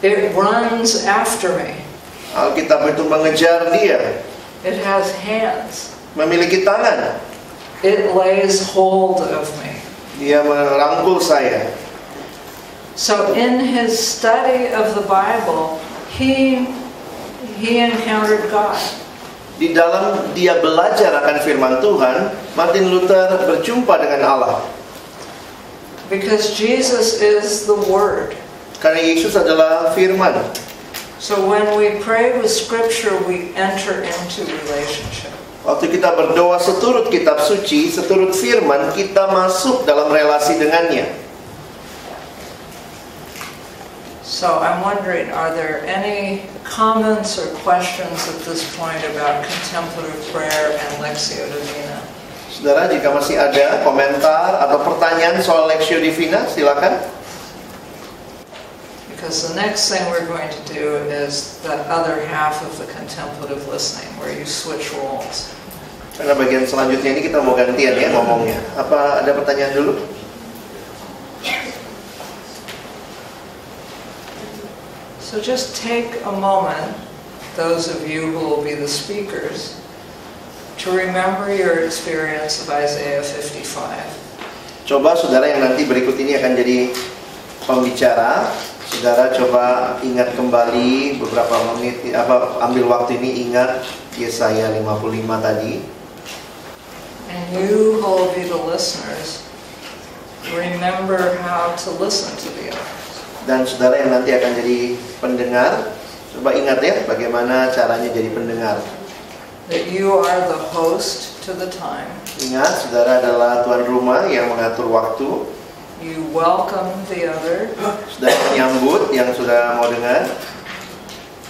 It runs after me. Alkitab itu mengejar dia. It has hands. Memiliki tangan. It lays hold of me. Dia merangkul saya. So in his study of the Bible, he encountered God. Di dalam dia belajar akan firman Tuhan, Martin Luther berjumpa dengan Allah. Because Jesus is the Word. Karena Yesus adalah firman. So when we pray with Scripture, we enter into relationship. Waktu kita berdoa seturut kitab suci, seturut firman, kita masuk dalam relasi dengannya. So I'm wondering, are there any comments or questions at this point about contemplative prayer and Lectio Divina? Saudara, jika masih ada komentar atau pertanyaan soal Lectio Divina, silakan. Because the next thing we're going to do is the other half of the contemplative listening, where you switch roles. Karena bagian selanjutnya ini kita mau gantian ya ngomongnya. Apa ada pertanyaan dulu? So just take a moment, those of you who will be the speakers, to remember your experience of Isaiah 55. Coba saudara yang nanti berikut ini akan jadi pembicara, saudara coba ingat kembali beberapa menit, ambil waktu ini ingat Yesaya 55 tadi. And you who will be the listeners, remember how to listen to the others. Dan saudara yang nanti akan jadi pendengar, coba ingat ya bagaimana caranya jadi pendengar. That you are the host to the time. Ingat, saudara adalah tuan rumah yang mengatur waktu. You welcome the other. Sudah menyambut yang sudah mau dengar.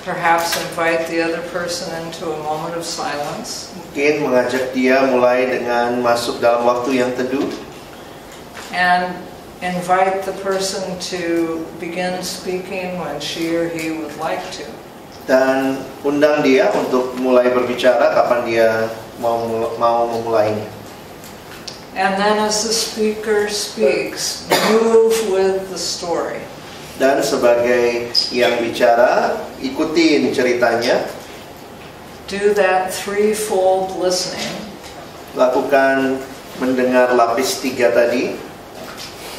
Perhaps invite the other person into a moment of silence. Mungkin mengajak dia mulai dengan masuk dalam waktu yang teduh. And invite the person to begin speaking when she or he would like to. Dan undang dia untuk mulai berbicara kapan dia mau memulainya. And then as the speaker speaks, move with the story. Dan sebagai yang bicara, ikutin ceritanya. Do that threefold listening. Lakukan mendengar lapis 3 tadi.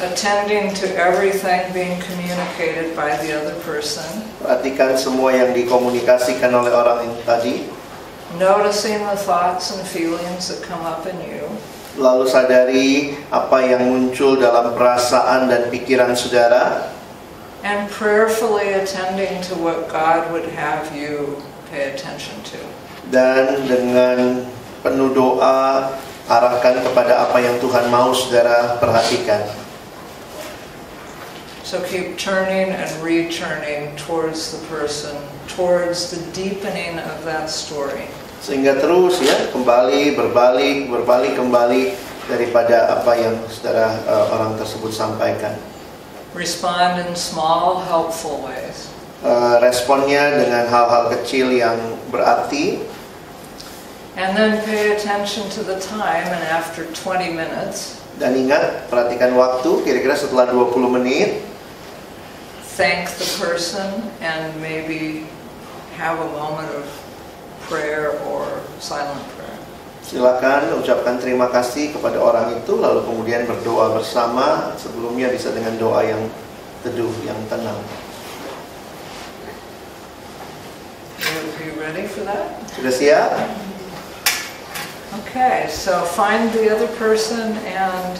Attending to everything being communicated by the other person. Perhatikan semua yang dikomunikasikan oleh orang yang tadi. Noticing the thoughts and feelings that come up in you. Lalu sadari apa yang muncul dalam perasaan dan pikiran saudara. And prayerfully attending to what God would have you pay attention to. Dan dengan penuh doa arahkan kepada apa yang Tuhan mau saudara perhatikan. So keep turning and returning towards the person, towards the deepening of that story. Sehingga terus ya kembali berbalik kembali daripada apa yang saudara orang tersebut sampaikan. Respond in small, helpful ways. Responnya dengan hal-hal kecil yang berarti. And then pay attention to the time, and after 20 minutes, dan ingat, perhatikan waktu, kira-kira setelah 20 menit, thank the person and maybe have a moment of prayer or silent prayer. Silakan ucapkan terima kasih kepada orang itu, lalu kemudian berdoa bersama. Sebelumnya bisa dengan doa yang teduh, yang tenang. Are you ready for that? Sudah siap? Okay, so find the other person and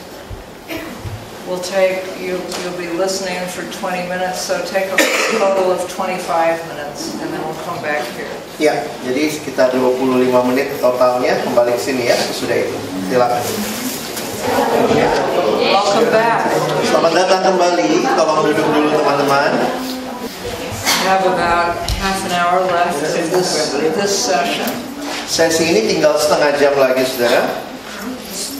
we'll take, you'll be listening for 20 minutes, so take a total of 25 minutes and then we'll come back here. Ya, jadi sekitar 25 menit totalnya, kembali ke sini ya, sudah itu. Silakan. Welcome back. Selamat datang kembali, tolong duduk dulu teman-teman. We have about half an hour left of this session. Sesi ini tinggal setengah jam lagi, saudara.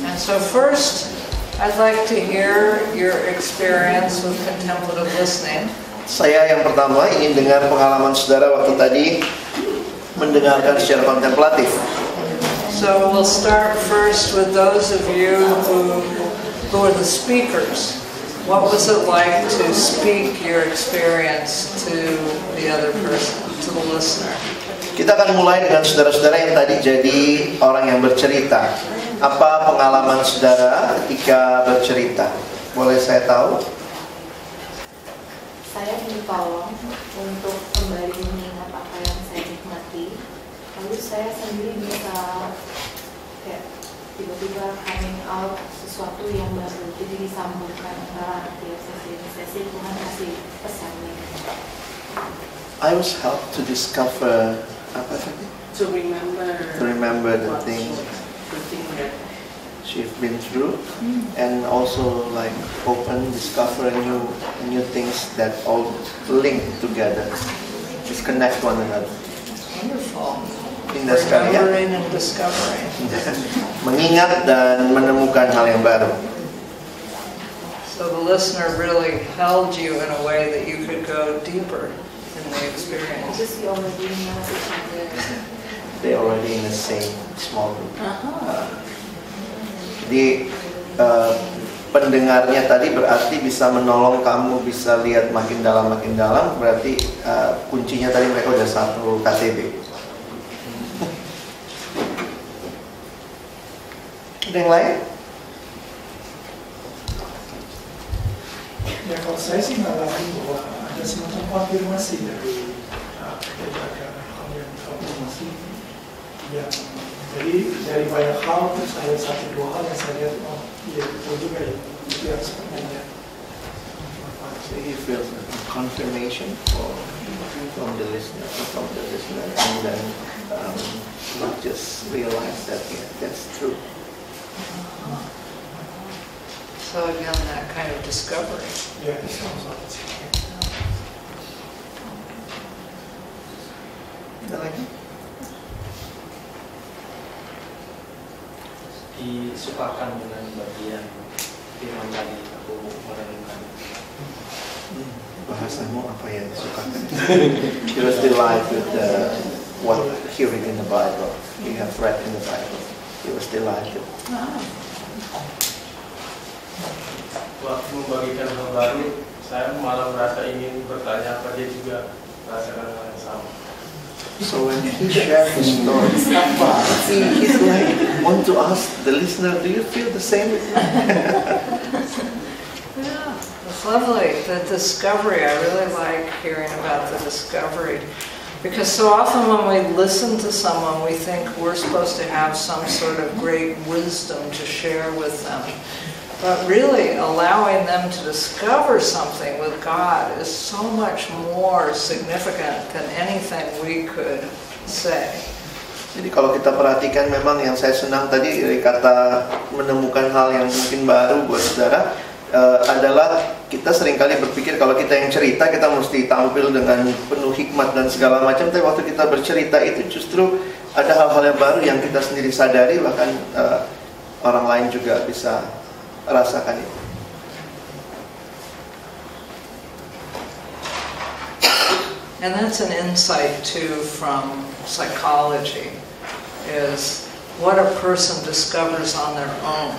And so first, I'd like to hear your experience with contemplative listening. Saya yang pertama ingin dengar pengalaman saudara waktu tadi mendengarkan secara kontemplatif. So we'll start first with those of you who are the speakers. What was it like to speak your experience to the other person, to the listener? Kita akan mulai dengan saudara-saudara yang tadi jadi orang yang bercerita. Apa pengalaman saudara ketika bercerita? Boleh saya tahu? Saya ditolong untuk kembali mengingat apa yang saya nikmati. Lalu saya sendiri bisa kayak tiba-tiba coming out sesuatu yang baru. Jadi disambungkan antara tiap sesi Tuhan kasih pesannya. I was helped to discover apa tadi? To remember the thing that she's been through, and also like discover new things that all link together, just connect one another. Wonderful. Indah sekali ya. Remembering and discovering. Mengingat dan menemukan hal yang baru. So the listener really held you in a way that you could go deeper in the experience. Just we already know each other. They already in the same small group. Jadi pendengarnya tadi berarti bisa menolong kamu bisa lihat makin dalam. Berarti kuncinya tadi mereka udah satu KTB. Ada yang lain? Ya kalau saya sih ngalamin bahwa ada semacam konfirmasi dari penjaga konfirmasi yang jadi dari banyak hal terus ada satu dua hal yang saya lihat iya betul juga ya itu yang sebenarnya. So he feels a confirmation from the listener, and then not just realize that that's true. So again, that kind of discovery. Ya itu sounds like it. Ada lagi? Disukakan dengan bagian firman tadi aku merenungkan. Bahasamu apa yang disukakan? You was delighted with what hearing in the Bible. You have read in the Bible. You was delighted. Waktu membagikan hal baru, saya malah merasa ingin bertanya apa dia juga merasakan hal yang sama. So when he shared his story, he's like want to ask the listener, do you feel the same with me? Yeah, it's lovely. The discovery, I really like hearing about the discovery. Because so often when we listen to someone, we think we're supposed to have some sort of great wisdom to share with them. But really allowing them to discover something with God is so much more significant than anything we could say. Jadi kalau kita perhatikan, memang yang saya senang tadi dari kata menemukan hal yang mungkin baru buat saudara, adalah kita seringkali berpikir kalau kita yang cerita kita mesti tampil dengan penuh hikmat dan segala macam. Tapi waktu kita bercerita itu justru ada hal-hal yang baru yang kita sendiri sadari, bahkan orang lain juga bisa rasakan itu. And that's an insight too from psychology, is what a person discovers on their own,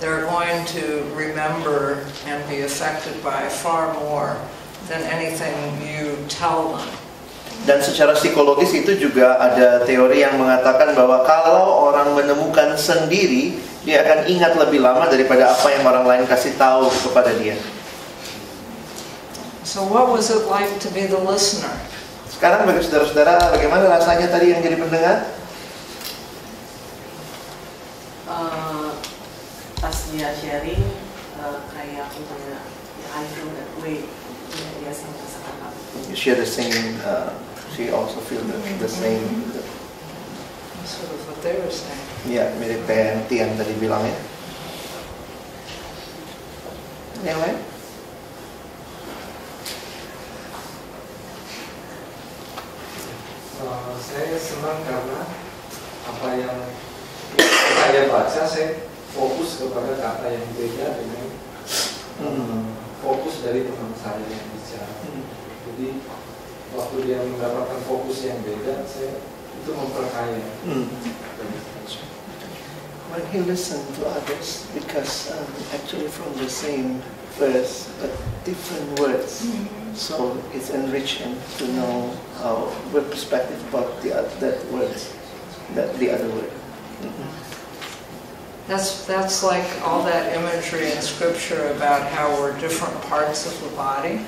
they're going to remember and be affected by far more than anything you tell them. Dan secara psikologis itu juga ada teori yang mengatakan bahwa kalau orang menemukan sendiri, dia akan ingat lebih lama daripada apa yang orang lain kasih tahu kepada dia. So what was it like to be the listener? Sekarang bagi saudara-saudara, bagaimana rasanya tadi yang jadi pendengar? Pas dia sharing, kayak aku tanya, I feel that way. Dia sama rasakan apa? You share the same, she also feel the same. Sort of what they were saying. Ya, mirip kayak yang Tian tadi bilang ya. Yang lain? Saya senang karena apa yang saya baca, saya fokus kepada kata yang beda dengan fokus dari teman saya yang bicara. Jadi waktu dia mendapatkan fokus yang beda, saya itu memperkaya. When he listened to others, because actually from the same verse but different words, so it's enriching to know our perspective about that words, the other word. That's like all that imagery in Scripture about how we're different parts of the body.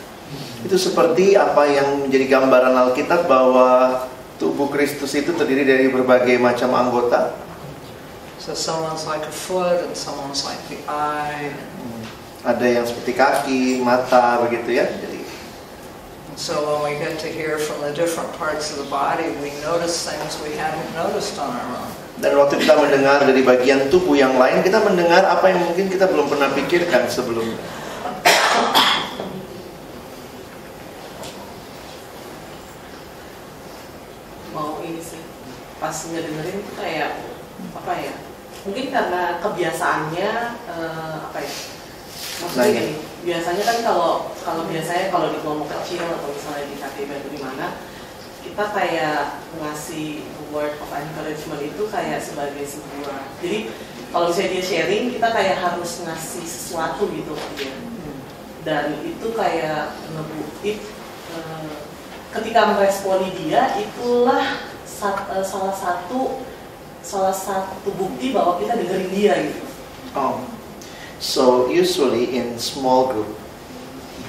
Itu seperti apa yang menjadi gambaran Alkitab bahwa tubuh Kristus itu terdiri dari berbagai macam anggota. So someone's like a foot and someone's like the eye. Ada yang seperti kaki, mata, begitu ya. Jadi so when we get to hear from the different parts of the body, we notice things we hadn't noticed on our own. Dan waktu kita mendengar dari bagian tubuh yang lain, kita mendengar apa yang mungkin kita belum pernah pikirkan sebelumnya. Mau ini sih, pas ngedengerin tuh kayak apa ya? Mungkin karena kebiasaannya apa ya? Maksudnya gini, biasanya kan kalau biasanya kalau di kelompok kecil atau misalnya di KTB atau di mana, kita kayak ngasih word of encouragement itu kayak sebagai sebuah, jadi kalau misalnya dia sharing, kita kayak harus ngasih sesuatu gitu ke dia, dan itu kayak ngebukti ketika meresponi dia, itulah salah satu bukti bahwa kita dengerin dia gitu. So usually in small group,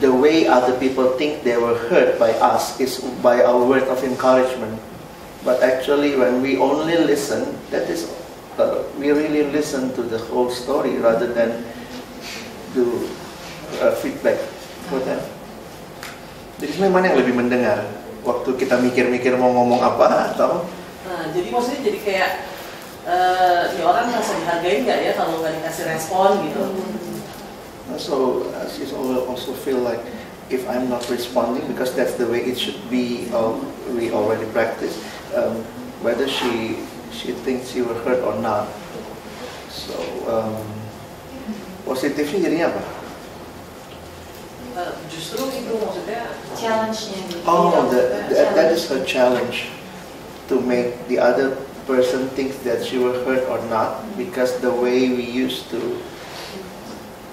the way other people think they were hurt by us is by our word of encouragement. But actually when we only listen, that is, we really listen to the whole story rather than do feedback for them. Jadi sebenarnya mana yang lebih mendengar? Waktu kita mikir-mikir mau ngomong apa atau? Nah, jadi maksudnya jadi kayak ya orang merasa dihargai nggak ya kalau nggak dikasih respon gitu. So she also feel like if I'm not responding, because that's the way it should be, we already practice, whether she thinks you were hurt or not. So positifnya jadinya apa? Justru itu maksudnya challenge-nya gitu. That is her challenge, to make the other person thinks that she were hurt or not, because the way we used to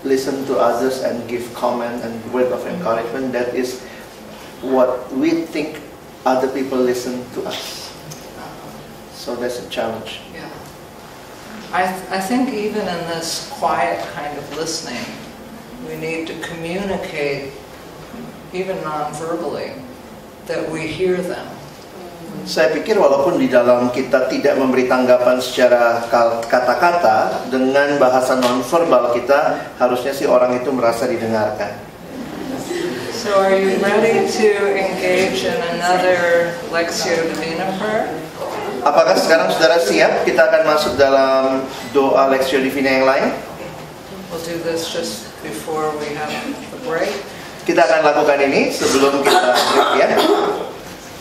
listen to others and give comment and word of encouragement, that is what we think other people listen to us. So that's a challenge. Yeah. I think even in this quiet kind of listening, we need to communicate, even non-verbally, that we hear them. Saya pikir walaupun di dalam kita tidak memberi tanggapan secara kata-kata, dengan bahasa non-verbal kita harusnya sih orang itu merasa didengarkan. So are you ready to engage in another Lectio Divina prayer? Apakah sekarang saudara siap? Kita akan masuk dalam doa Lectio Divina yang lain. We'll do this just before we have the break. Kita akan lakukan ini sebelum kita break ya.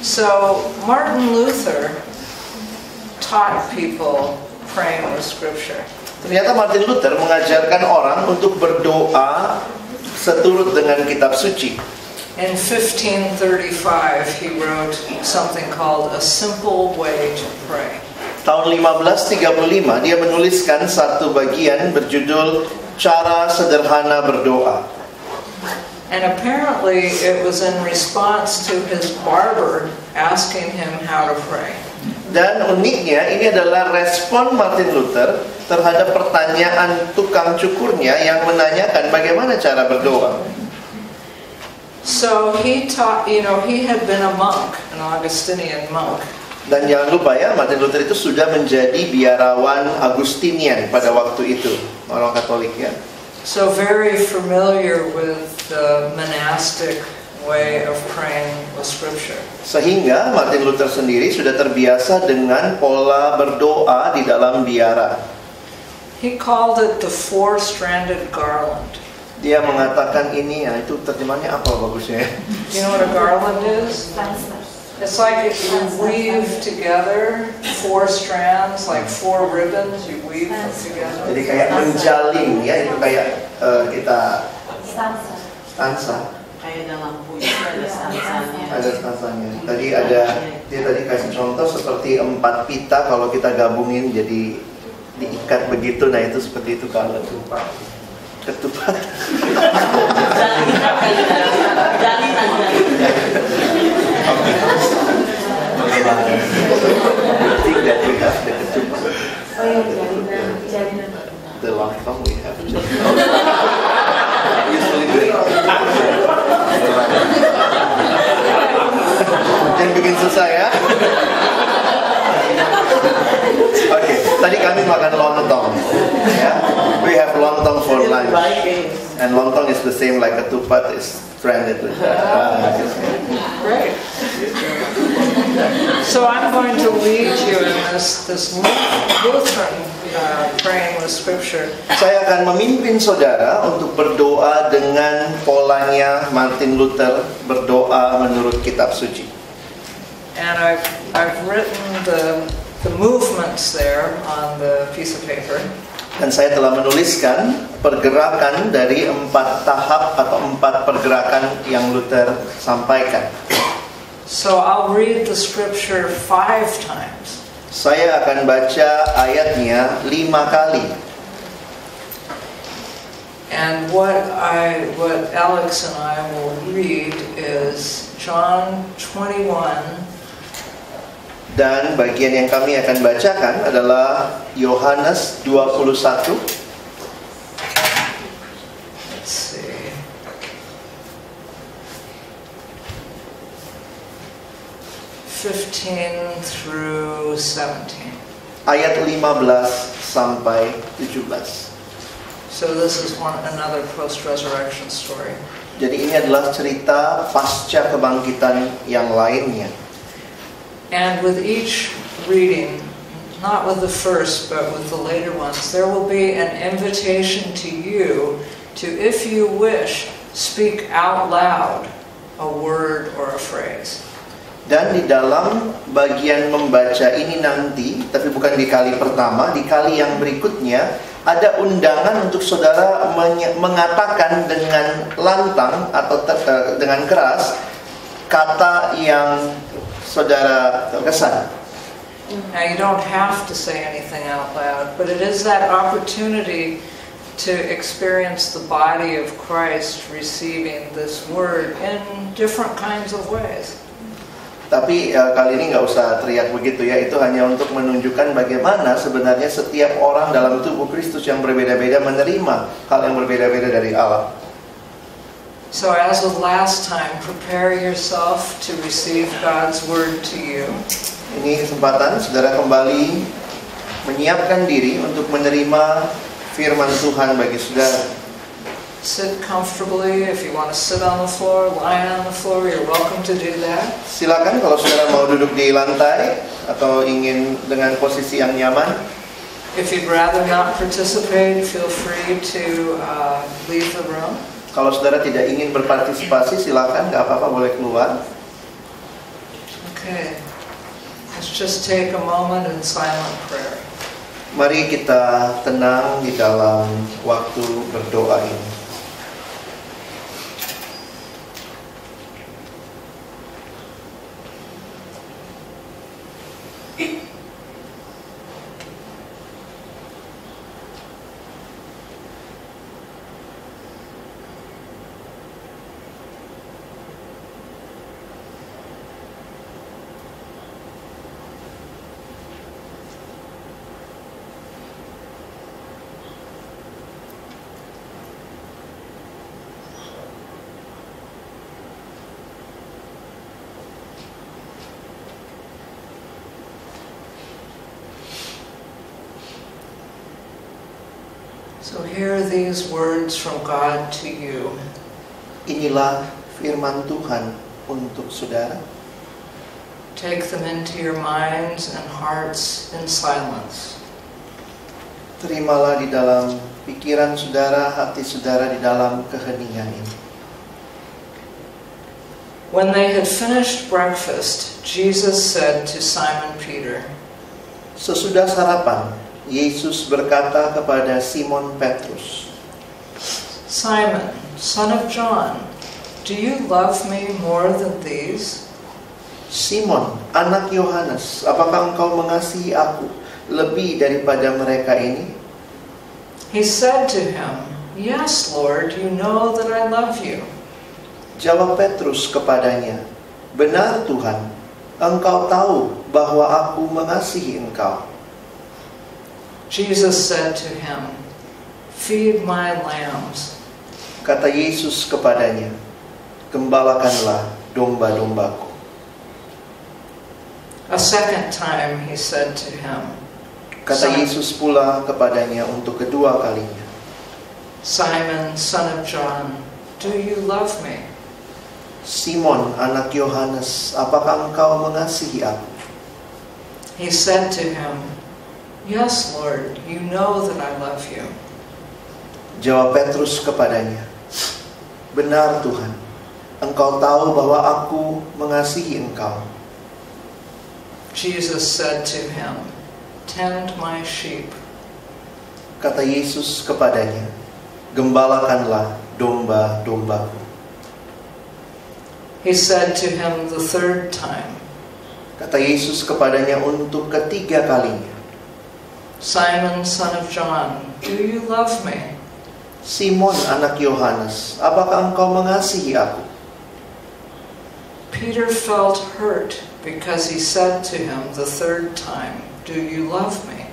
So Martin Luther taught people praying with Scripture. Ternyata Martin Luther mengajarkan orang untuk berdoa seturut dengan kitab suci. In 1535, he wrote something called A Simple Way to Pray. Tahun 1535 dia menuliskan satu bagian berjudul Cara Sederhana Berdoa. And apparently it was in response to his barber asking him how to pray. Dan uniknya ini adalah respon Martin Luther terhadap pertanyaan tukang cukurnya yang menanyakan bagaimana cara berdoa. So he taught, he had been a monk, an Augustinian monk. Dan jangan lupa ya, Martin Luther itu sudah menjadi biarawan Agustinian pada waktu itu, orang Katolik ya. So very familiar with the monastic way of praying with Scripture. Sehingga Martin Luther sendiri sudah terbiasa dengan pola berdoa di dalam biara. He called it the four-stranded garland. Dia mengatakan ini, ya itu terjemahannya apa bagusnya? You know what a garland is? It's like if you weave together four strands, like four ribbons, you weave them together. Jadi kayak menjalin ya, itu kayak kita stansa. Kayak ada lampunya, ada stansanya. Ada stansanya. Dia tadi kasih contoh seperti 4 pita kalau kita gabungin jadi diikat begitu, nah itu seperti itu kalau ketupat. Tidak kita ketupat. The lontong we have. Usually drink. Jangan bikin susah ya. Oke, tadi kami makan lontong. Ya, we have lontong for lunch. And lontong is the same like ketupat is stranded with that. Great. So I'm going to lead you in this Lutheran praying with Scripture. Saya akan memimpin saudara untuk berdoa dengan polanya Martin Luther, berdoa menurut kitab suci. And I've written the movements there on the piece of paper. Dan saya telah menuliskan pergerakan dari 4 tahap atau 4 pergerakan yang Luther sampaikan. So I'll read the scripture 5 times. Saya akan baca ayatnya 5 kali. And what Alex and I will read is John 21. Dan bagian yang kami akan bacakan adalah Yohanes 21. Let's see. (15 through 17). Ayat 15 sampai 17. So this is another post-resurrection story. Jadi ini adalah cerita pasca kebangkitan yang lainnya. And with each reading, not with the first, but with the later ones, there will be an invitation to you to, if you wish, speak out loud a word or a phrase. Dan di dalam bagian membaca ini nanti, tapi bukan di kali pertama, di kali yang berikutnya, ada undangan untuk saudara mengatakan dengan lantang atau dengan keras kata yang saudara terkesan. Now you don't have to say anything out loud, but it is that opportunity to experience the body of Christ receiving this word in different kinds of ways. Tapi kali ini nggak usah teriak begitu ya. Itu hanya untuk menunjukkan bagaimana sebenarnya setiap orang dalam tubuh Kristus yang berbeda-beda menerima hal yang berbeda-beda dari Allah. So as with last time, prepare yourself to receive God's word to you. Ini kesempatan saudara kembali menyiapkan diri untuk menerima firman Tuhan bagi saudara. Sit comfortably. If you want to sit on the floor, lie on the floor, you're welcome to do that. Silakan kalau saudara mau duduk di lantai atau ingin dengan posisi yang nyaman. If you'd rather not participate, feel free to leave the room. Kalau saudara tidak ingin berpartisipasi, silakan, nggak apa-apa, boleh keluar. Okay. Let's just take a moment in silent prayer. Mari kita tenang di dalam waktu berdoa ini. So hear these words from God to you. Inilah firman Tuhan untuk saudara. Take them into your minds and hearts in silence. Terimalah di dalam pikiran saudara, hati saudara di dalam keheningan ini. When they had finished breakfast, Jesus said to Simon Peter, Sesudah sarapan, Yesus berkata kepada Simon Petrus, Simon, son of John, do you love me more than these? Simon, anak Yohanes, apakah engkau mengasihi aku lebih daripada mereka ini? He said to him, Yes, Lord, you know that I love you. Jawab Petrus kepadanya, Benar Tuhan, engkau tahu bahwa aku mengasihi engkau. Jesus said to him, Feed my lambs. Kata Yesus kepadanya, Gembalakanlah domba-dombaku. A second time he said to him, Kata Yesus pula kepadanya untuk kedua kalinya, Simon, son of John, do you love me? Simon, anak Yohanes, apakah engkau mengasihi aku? He said to him, Yes, Lord, you know that I love you. Jawab Petrus kepadanya, Benar Tuhan, engkau tahu bahwa aku mengasihi engkau. Jesus said to him, Tend my sheep. Kata Yesus kepadanya, Gembalakanlah domba-dombaku. He said to him the third time, Kata Yesus kepadanya untuk ketiga kalinya, Simon, son of John, do you love me? Simon, anak Yohanes, apakah engkau mengasihi aku? Peter felt hurt because he said to him the third time, Do you love me?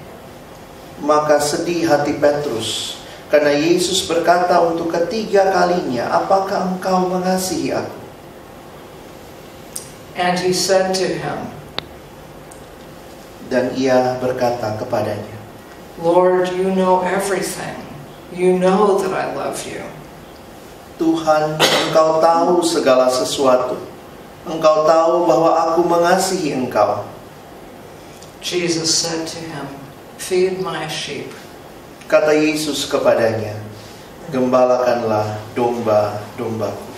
Maka sedih hati Petrus, karena Yesus berkata untuk ketiga kalinya, apakah engkau mengasihi aku? And he said to him, Dan ia berkata kepadanya, Lord, you know everything. You know that I love you. Tuhan, engkau tahu segala sesuatu. Engkau tahu bahwa aku mengasihi engkau. Jesus said to him, Feed my sheep. Kata Yesus kepadanya, Gembalakanlah domba-dombaku.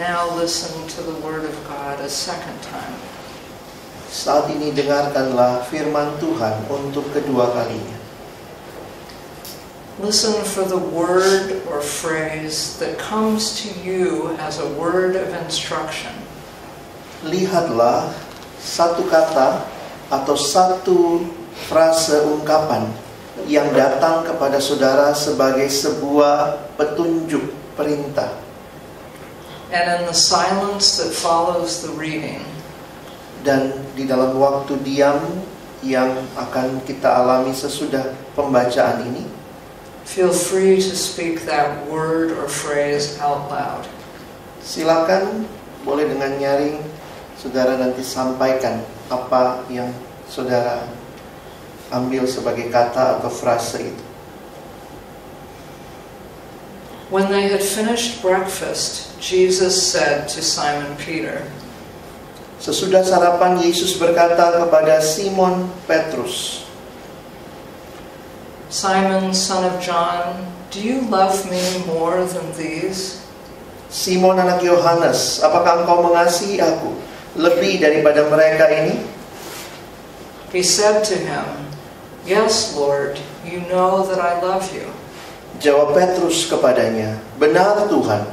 Now listen to the word of God a second time. Saat ini dengarkanlah firman Tuhan untuk kedua kalinya. Listen for the word or phrase that comes to you as a word of instruction. Lihatlah satu kata atau satu frase ungkapan yang datang kepada saudara sebagai sebuah petunjuk perintah. And in the silence that follows the reading, Dan di dalam waktu diam yang akan kita alami sesudah pembacaan ini, feel free to speak that word or phrase out loud. silakan boleh dengan nyaring saudara nanti sampaikan apa yang saudara ambil sebagai kata atau frase itu. When they had finished breakfast, Jesus said to Simon Peter, Sesudah sarapan, Yesus berkata kepada Simon Petrus, Simon, son of John, do you love me more than these? Simon anak Yohanes, apakah engkau mengasihi aku lebih daripada mereka ini? He said to him, Yes, Lord, you know that I love you. Jawab Petrus kepadanya, Benar Tuhan,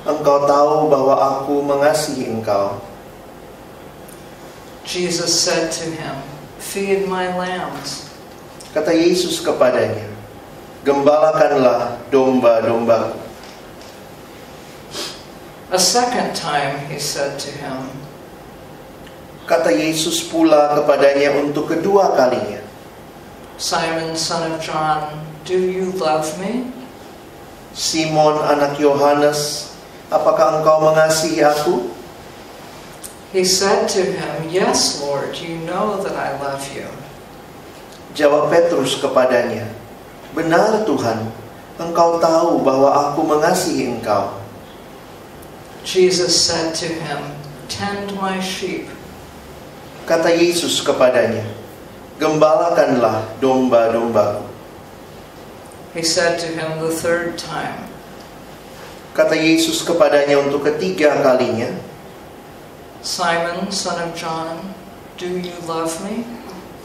engkau tahu bahwa aku mengasihi engkau. Jesus said to him, Feed my lambs. Kata Yesus kepadanya, Gembalakanlah domba-dombaku. A second time he said to him, Kata Yesus pula kepadanya untuk kedua kalinya, Simon, son of John, do you love me? Simon anak Yohanes, apakah engkau mengasihi aku? He said to him, Yes, Lord, you know that I love you. Jawab Petrus kepadanya, Benar Tuhan, engkau tahu bahwa aku mengasihi engkau. Jesus said to him, Tend my sheep. Kata Yesus kepadanya, Gembalakanlah domba-dombaku. He said to him the third time, Kata Yesus kepadanya untuk ketiga kalinya, Simon, son of John, do you love me?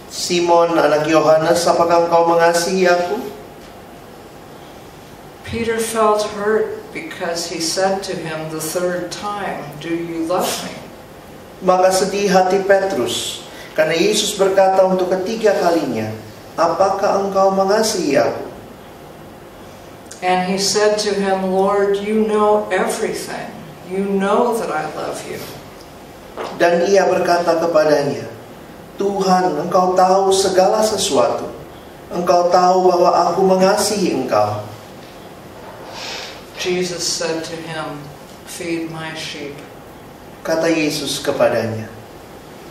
Simon anak Yohanes, apakah engkau mengasihi aku? Peter felt hurt because he said to him the third time, Do you love me? Maka sedih hati Petrus, karena Yesus berkata untuk ketiga kalinya, Apakah engkau mengasihi aku? And he said to him, Lord, you know everything. You know that I love you. Dan ia berkata kepadanya, Tuhan, engkau tahu segala sesuatu. Engkau tahu bahwa aku mengasihi engkau. Jesus said to him, Feed my sheep. Kata Yesus kepadanya,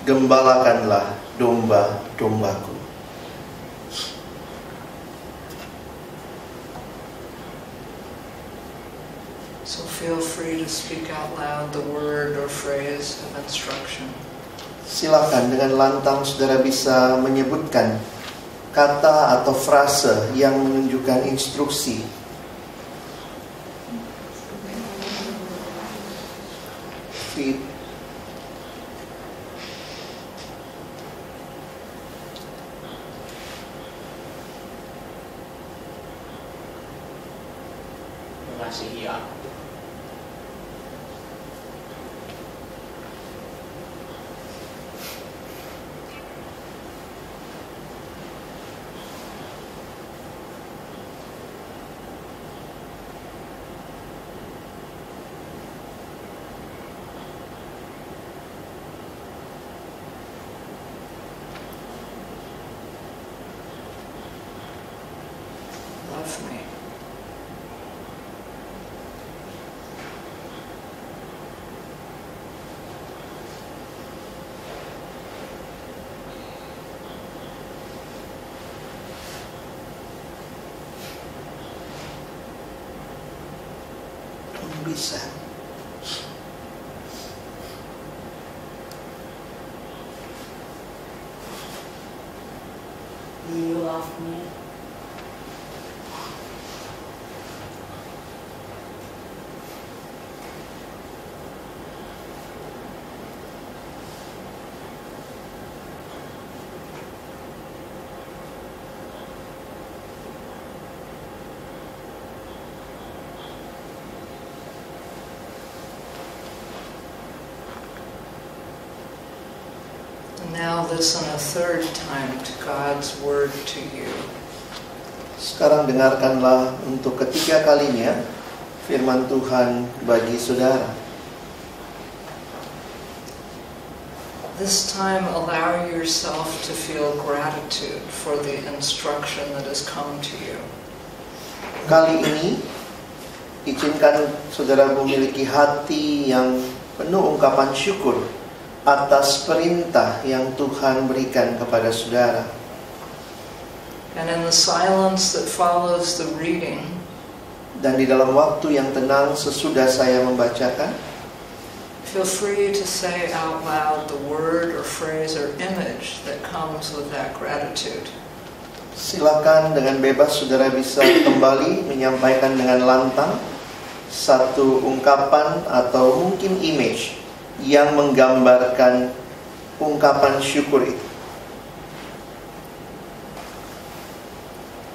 Gembalakanlah domba-dombaku. So feel free to speak out loud the word or phrase of instruction. Silakan dengan lantang saudara bisa menyebutkan kata atau frase yang menunjukkan instruksi. Feed. Mengasihi aku. Love me. Don't be sad. Do you love me? Now listen a third time to God's word to you. Sekarang dengarkanlah untuk ketiga kalinya firman Tuhan bagi saudara. This time allow yourself to feel gratitude for the instruction that has come to you. Kali ini, izinkan saudara memiliki hati yang penuh ungkapan syukur atas perintah yang Tuhan berikan kepada saudara. And in the silence that follows the reading, dan di dalam waktu yang tenang sesudah saya membacakan, feel free to say out loud the word or phrase or image that comes with that gratitude. Silakan dengan bebas saudara bisa kembali menyampaikan dengan lantang satu ungkapan atau mungkin image yang menggambarkan ungkapan syukur itu.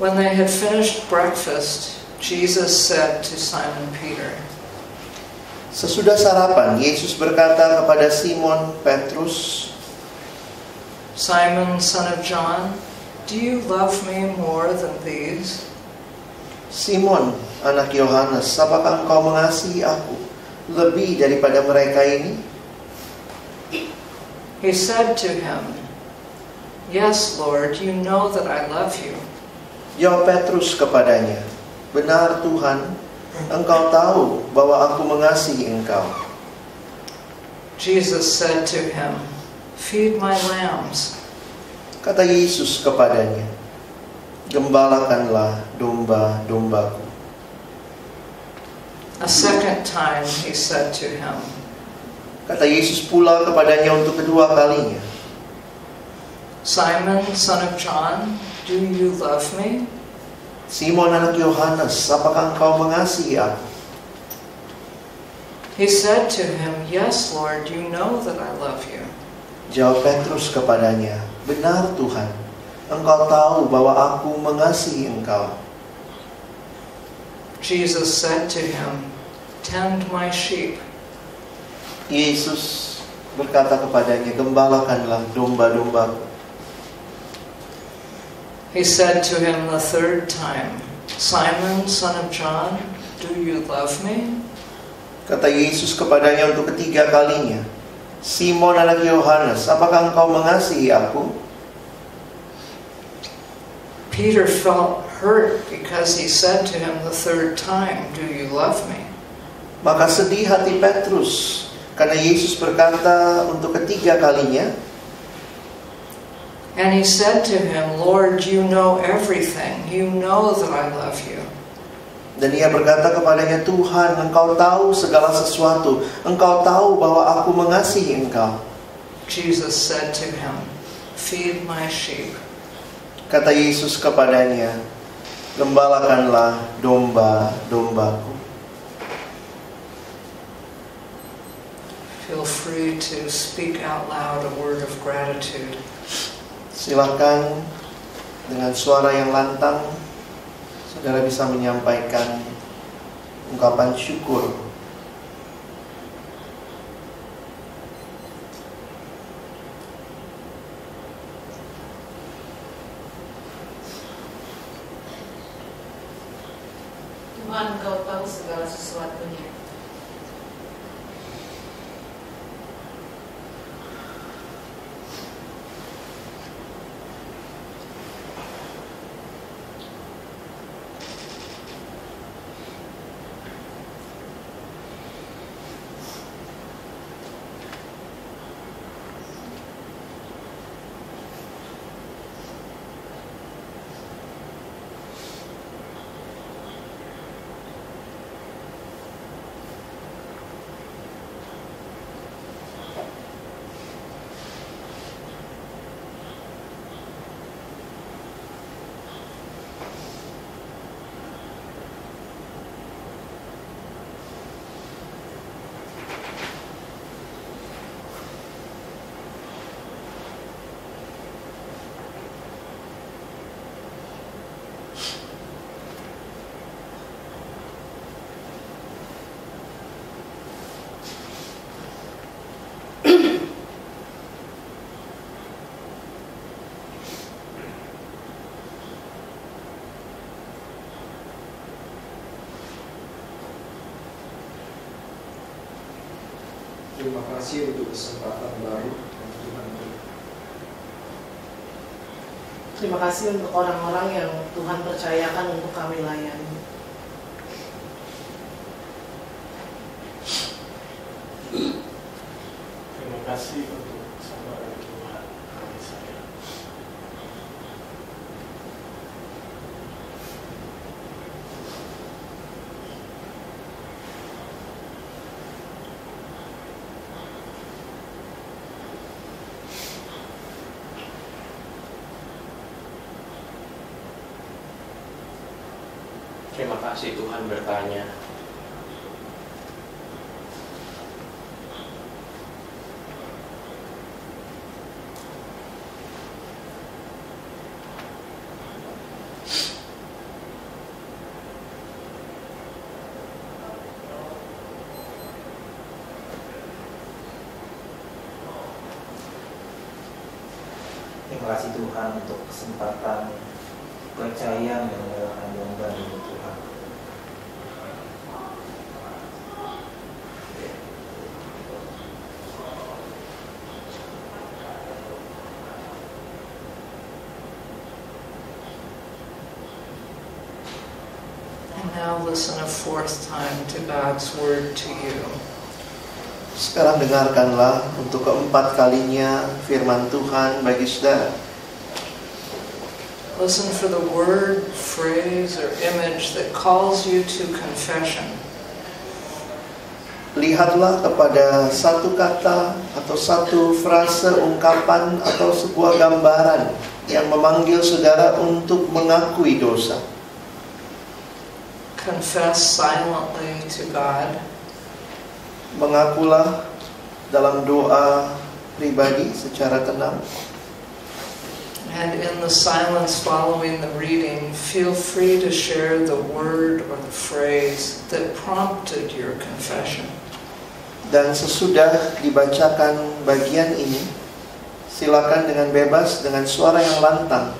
When they had finished breakfast, Jesus said to Simon Peter, Sesudah sarapan, Yesus berkata kepada Simon Petrus, Simon, son of John, do you love me more than these? Simon, anak Yohanes, apakah engkau mengasihi aku lebih daripada mereka ini? He said to him, Yes, Lord, you know that I love you. Jawab Petrus kepadanya, Benar Tuhan, Engkau tahu bahwa aku mengasihi engkau. Jesus said to him, Feed my lambs. Kata Yesus kepadanya, Gembalakanlah domba-dombaku. A second time he said to him, Kata Yesus pula kepadanya untuk kedua kalinya, Simon, son of John, do you love me? Simon anak Yohanes, apakah engkau mengasihi aku? He said to him, Yes, Lord, you know that I love you. Jawab Petrus kepadanya, Benar Tuhan, Engkau tahu bahwa aku mengasihi engkau. Jesus said to him, Tend my sheep. Yesus berkata kepadanya, Gembalakanlah domba-dombaku. He said to him the third time, Simon, son of John, do you love me? Kata Yesus kepadanya untuk ketiga kalinya, Simon anak Yohanes, apakah engkau mengasihi aku? Peter felt hurt because he said to him the third time, Do you love me? Maka sedih hati Petrus karena Yesus berkata untuk ketiga kalinya. And he said to him, Lord, you know everything. You know that I love you. Dan ia berkata kepadanya, Tuhan, Engkau tahu segala sesuatu. Engkau tahu bahwa aku mengasihi Engkau. Jesus said to him, Feed my sheep. Kata Yesus kepadanya, Gembalakanlah domba-dombaku. Feel free to speak out loud a word of gratitude. Silakan dengan suara yang lantang, saudara bisa menyampaikan ungkapan syukur. Tuhan, Engkau tahu segala sesuatunya. terima kasih untuk kesempatan baru yang Tuhan beri. Terima kasih untuk orang-orang yang Tuhan percayakan untuk kami layani. Terima kasih untuk kesabaran Tuhan bagi saya. Terima kasih Tuhan bertanya. Terima kasih Tuhan untuk kesempatan percaya menyerahkan domba untuk Tuhan. And now listen a fourth time to God's word to you. Sekarang dengarkanlah untuk keempat kalinya firman Tuhan bagi saudara. Listen for the word, phrase, or image that calls you to confession. Lihatlah kepada satu kata atau satu frase, ungkapan atau sebuah gambaran yang memanggil saudara untuk mengakui dosa. Confess silently to God. Mengakulah dalam doa pribadi secara tenang. And in the silence following the reading, feel free to share the word or the phrase that prompted your confession. Dan sesudah dibacakan bagian ini, silakan dengan bebas, dengan suara yang lantang,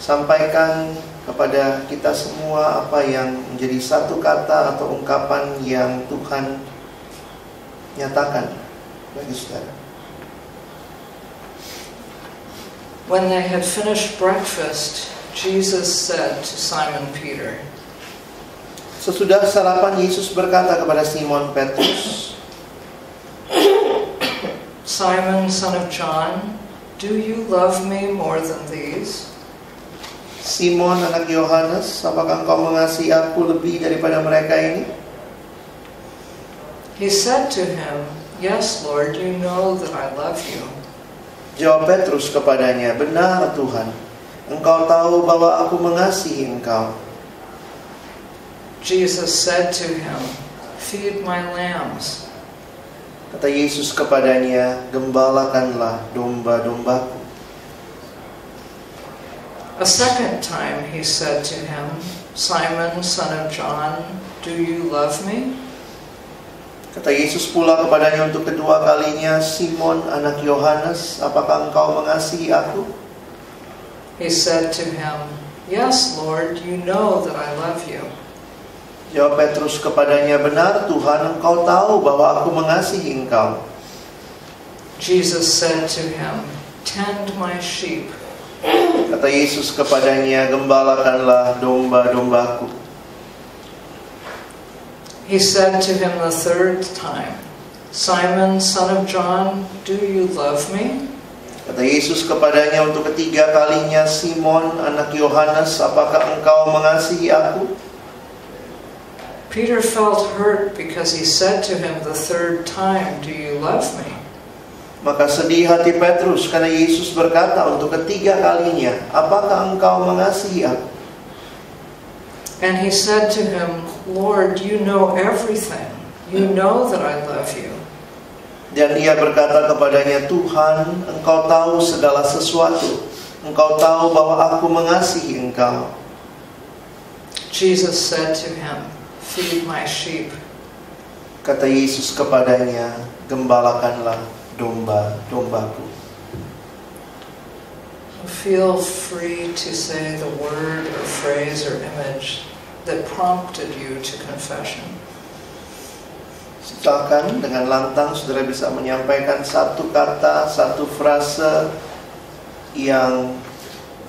sampaikan kepada kita semua apa yang menjadi satu kata atau ungkapan yang Tuhan nyatakan bagi saudara. When they had finished breakfast, Jesus said to Simon Peter, Sesudah sarapan, Yesus berkata kepada Simon Petrus, Simon, son of John, do you love me more than these? Simon, anak Yohanes, apakah engkau mengasihi aku lebih daripada mereka ini? He said to him, Yes, Lord, you know that I love you. Jawab Petrus kepadanya, Benar Tuhan, engkau tahu bahwa aku mengasihi engkau. Jesus said to him, Feed my lambs. Kata Yesus kepadanya, Gembalakanlah domba-dombaku. A second time he said to him, Simon, son of John, do you love me? Kata Yesus pula kepadanya untuk kedua kalinya, Simon, anak Yohanes, apakah engkau mengasihi aku? He said to him, Yes, Lord, you know that I love you. Jawab Petrus kepadanya, Benar Tuhan, engkau tahu bahwa aku mengasihi engkau. Jesus said to him, Tend my sheep. Kata Yesus kepadanya, Gembalakanlah domba-dombaku. He said to him the third time, Simon, son of John, do you love me? Kata Yesus kepadanya untuk ketiga kalinya, Simon, anak Yohanes, apakah engkau mengasihi aku? Peter felt hurt because he said to him the third time, Do you love me? Maka sedih hati Petrus karena Yesus berkata untuk ketiga kalinya, apakah engkau mengasihi aku? And he said to him, Lord, you know everything. You know that I love you. Dan ia berkata kepadanya, Tuhan, engkau tahu segala sesuatu. Engkau tahu bahwa aku mengasihi engkau. Jesus said to him, Feed my sheep. Kata Yesus kepadanya, Gembalakanlah domba-dombaku. Feel free to say the word or phrase or image that prompted you to confession. Silakan dengan lantang saudara bisa menyampaikan satu kata, satu frase yang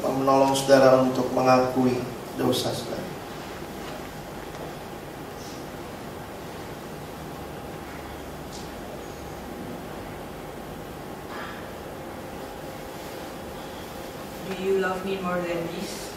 menolong saudara untuk mengakui dosa saudara. Do you love me more than this?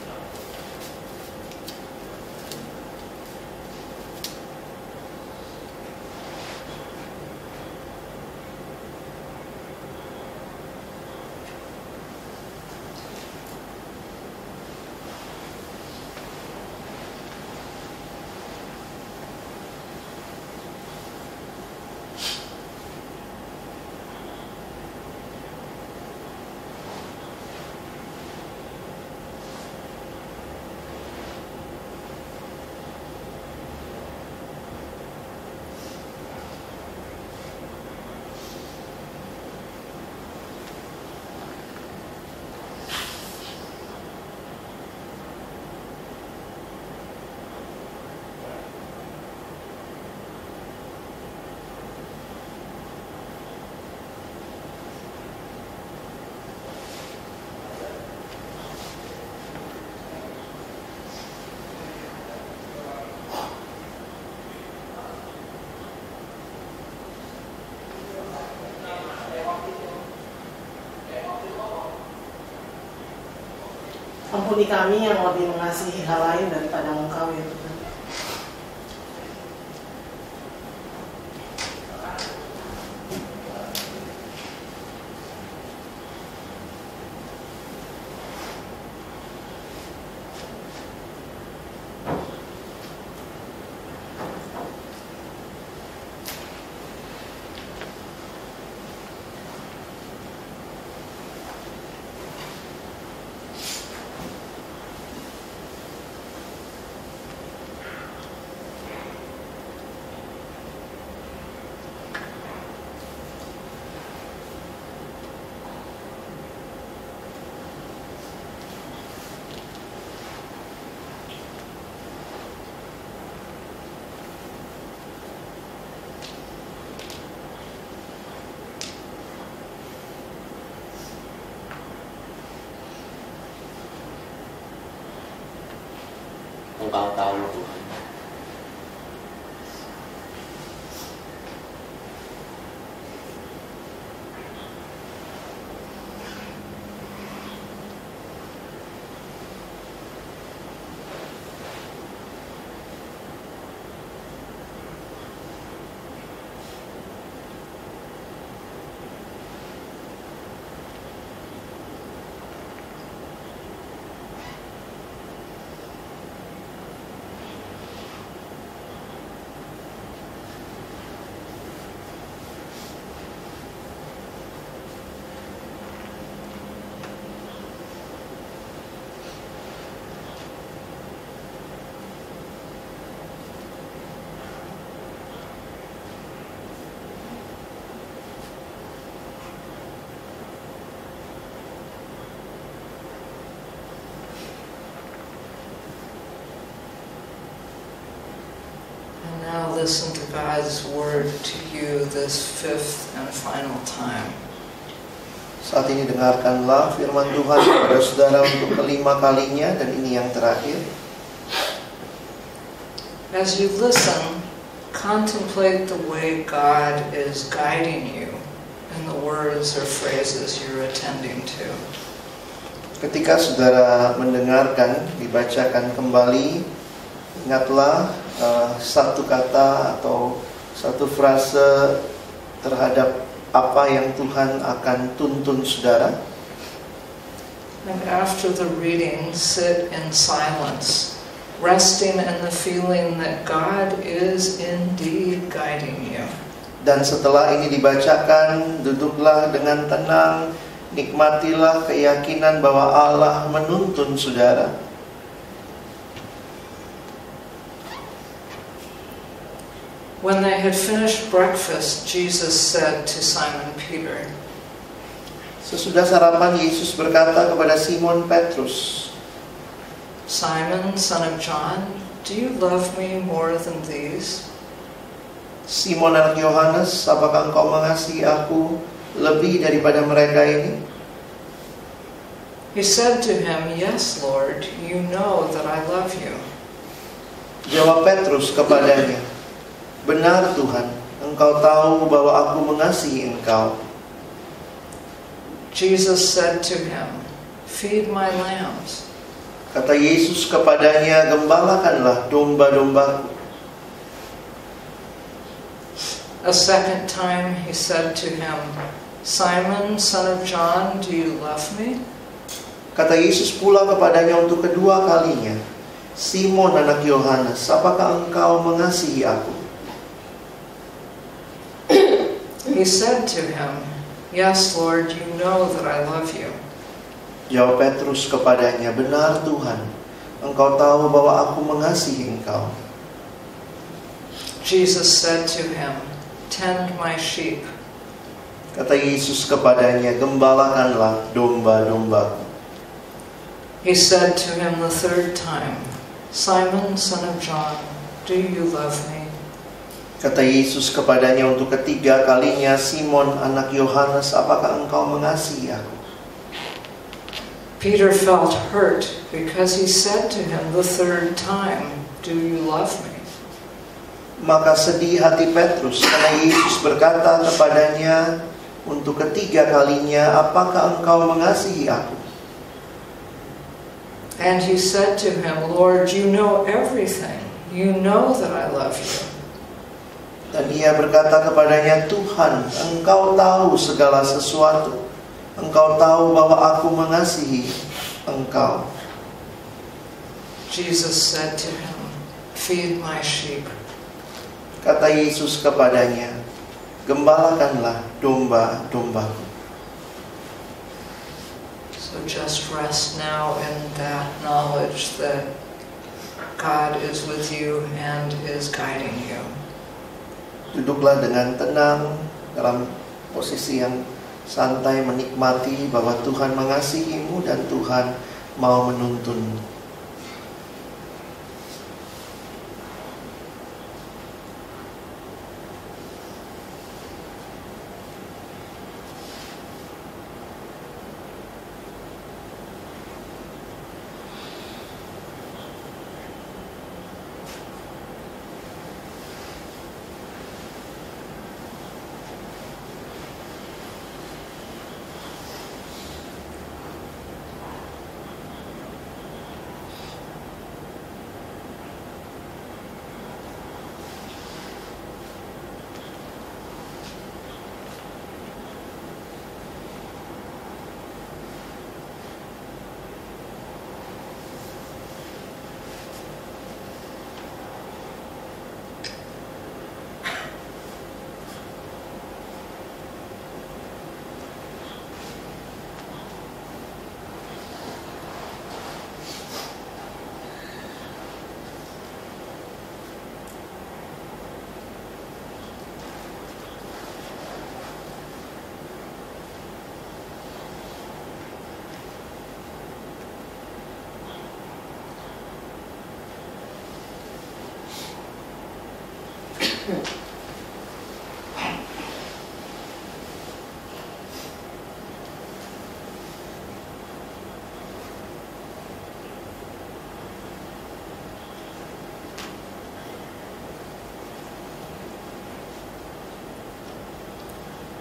Ampuni kami yang lebih mengasihi hal lain daripada Engkau ya Tuhan. Engkau tahu Tuhan. Now listen to God's word to you this fifth and final time. Saat ini dengarkanlah firman Tuhan kepada saudara untuk kelima kalinya, dan ini yang terakhir. As you listen, contemplate the way God is guiding you in the words or phrases you're attending to. Ketika saudara mendengarkan, dibacakan kembali, ingatlah satu kata atau satu frase terhadap apa yang Tuhan akan tuntun saudara. And after the reading, sit in silence, resting in the feeling that God is indeed guiding you. Dan setelah ini dibacakan, duduklah dengan tenang, nikmatilah keyakinan bahwa Allah menuntun saudara. When they had finished breakfast, Jesus said to Simon Peter, Sesudah sarapan, Yesus berkata kepada Simon Petrus, Simon, son of John, do you love me more than these? Simon anak Yohanes, apakah engkau mengasihi aku lebih daripada mereka ini? He said to him, "Yes, Lord, you know that I love you." Jawab Petrus kepadanya, "Benar Tuhan, engkau tahu bahwa aku mengasihi engkau." Jesus said to him, "Feed my lambs." Kata Yesus kepadanya, "Gembalakanlah domba-dombaku." A second time he said to him, "Simon, son of John, do you love me?" Kata Yesus pula kepadanya untuk kedua kalinya, "Simon anak Yohanes, apakah engkau mengasihi aku?" He said to him, "Yes, Lord, you know that I love you." Jawab Petrus kepadanya, "Benar Tuhan, engkau tahu bahwa aku mengasihi engkau." Jesus said to him, "Tend my sheep." Kata Yesus kepadanya, "Gembalakanlah domba-dombaku." He said to him the third time, "Simon, son of John, do you love me?" Kata Yesus kepadanya untuk ketiga kalinya, "Simon anak Yohanes, apakah engkau mengasihi aku?" Peter felt hurt because he said to him the third time, "Do you love me?" Maka sedih hati Petrus karena Yesus berkata kepadanya untuk ketiga kalinya, "Apakah engkau mengasihi aku?" And he said to him, "Lord, you know everything. You know that I love you." Dan ia berkata kepadanya, "Tuhan, engkau tahu segala sesuatu. Engkau tahu bahwa aku mengasihi engkau." Jesus said to him, "Feed my sheep." Kata Yesus kepadanya, "Gembalakanlah domba-dombaku." So just rest now in that knowledge that God is with you and is guiding you. Duduklah dengan tenang dalam posisi yang santai, menikmati bahwa Tuhan mengasihimu dan Tuhan mau menuntunmu.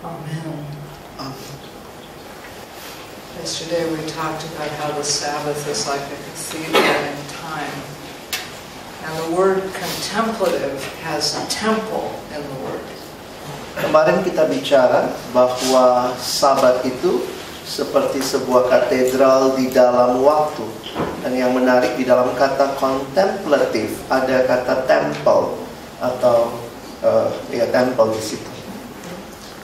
Amen. Yesterday we talked about how the Sabbath is like a cathedral in time. And the word contemplative has temple in the word. Kemarin kita bicara bahwa Sabat itu seperti sebuah katedral di dalam waktu. Dan yang menarik di dalam kata contemplative ada kata temple atau temple di situ.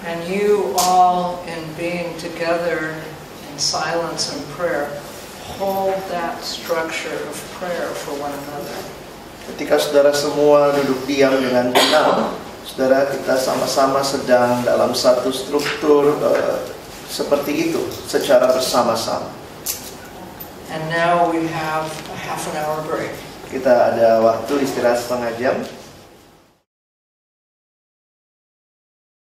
And you all, in being together in silence and prayer, hold that structure of prayer for one another. Ketika saudara semua duduk diam dengan tenang, saudara, kita sama-sama sedang dalam satu struktur seperti itu, secara bersama-sama. And now we have a half an hour break. Kita ada waktu istirahat setengah jam.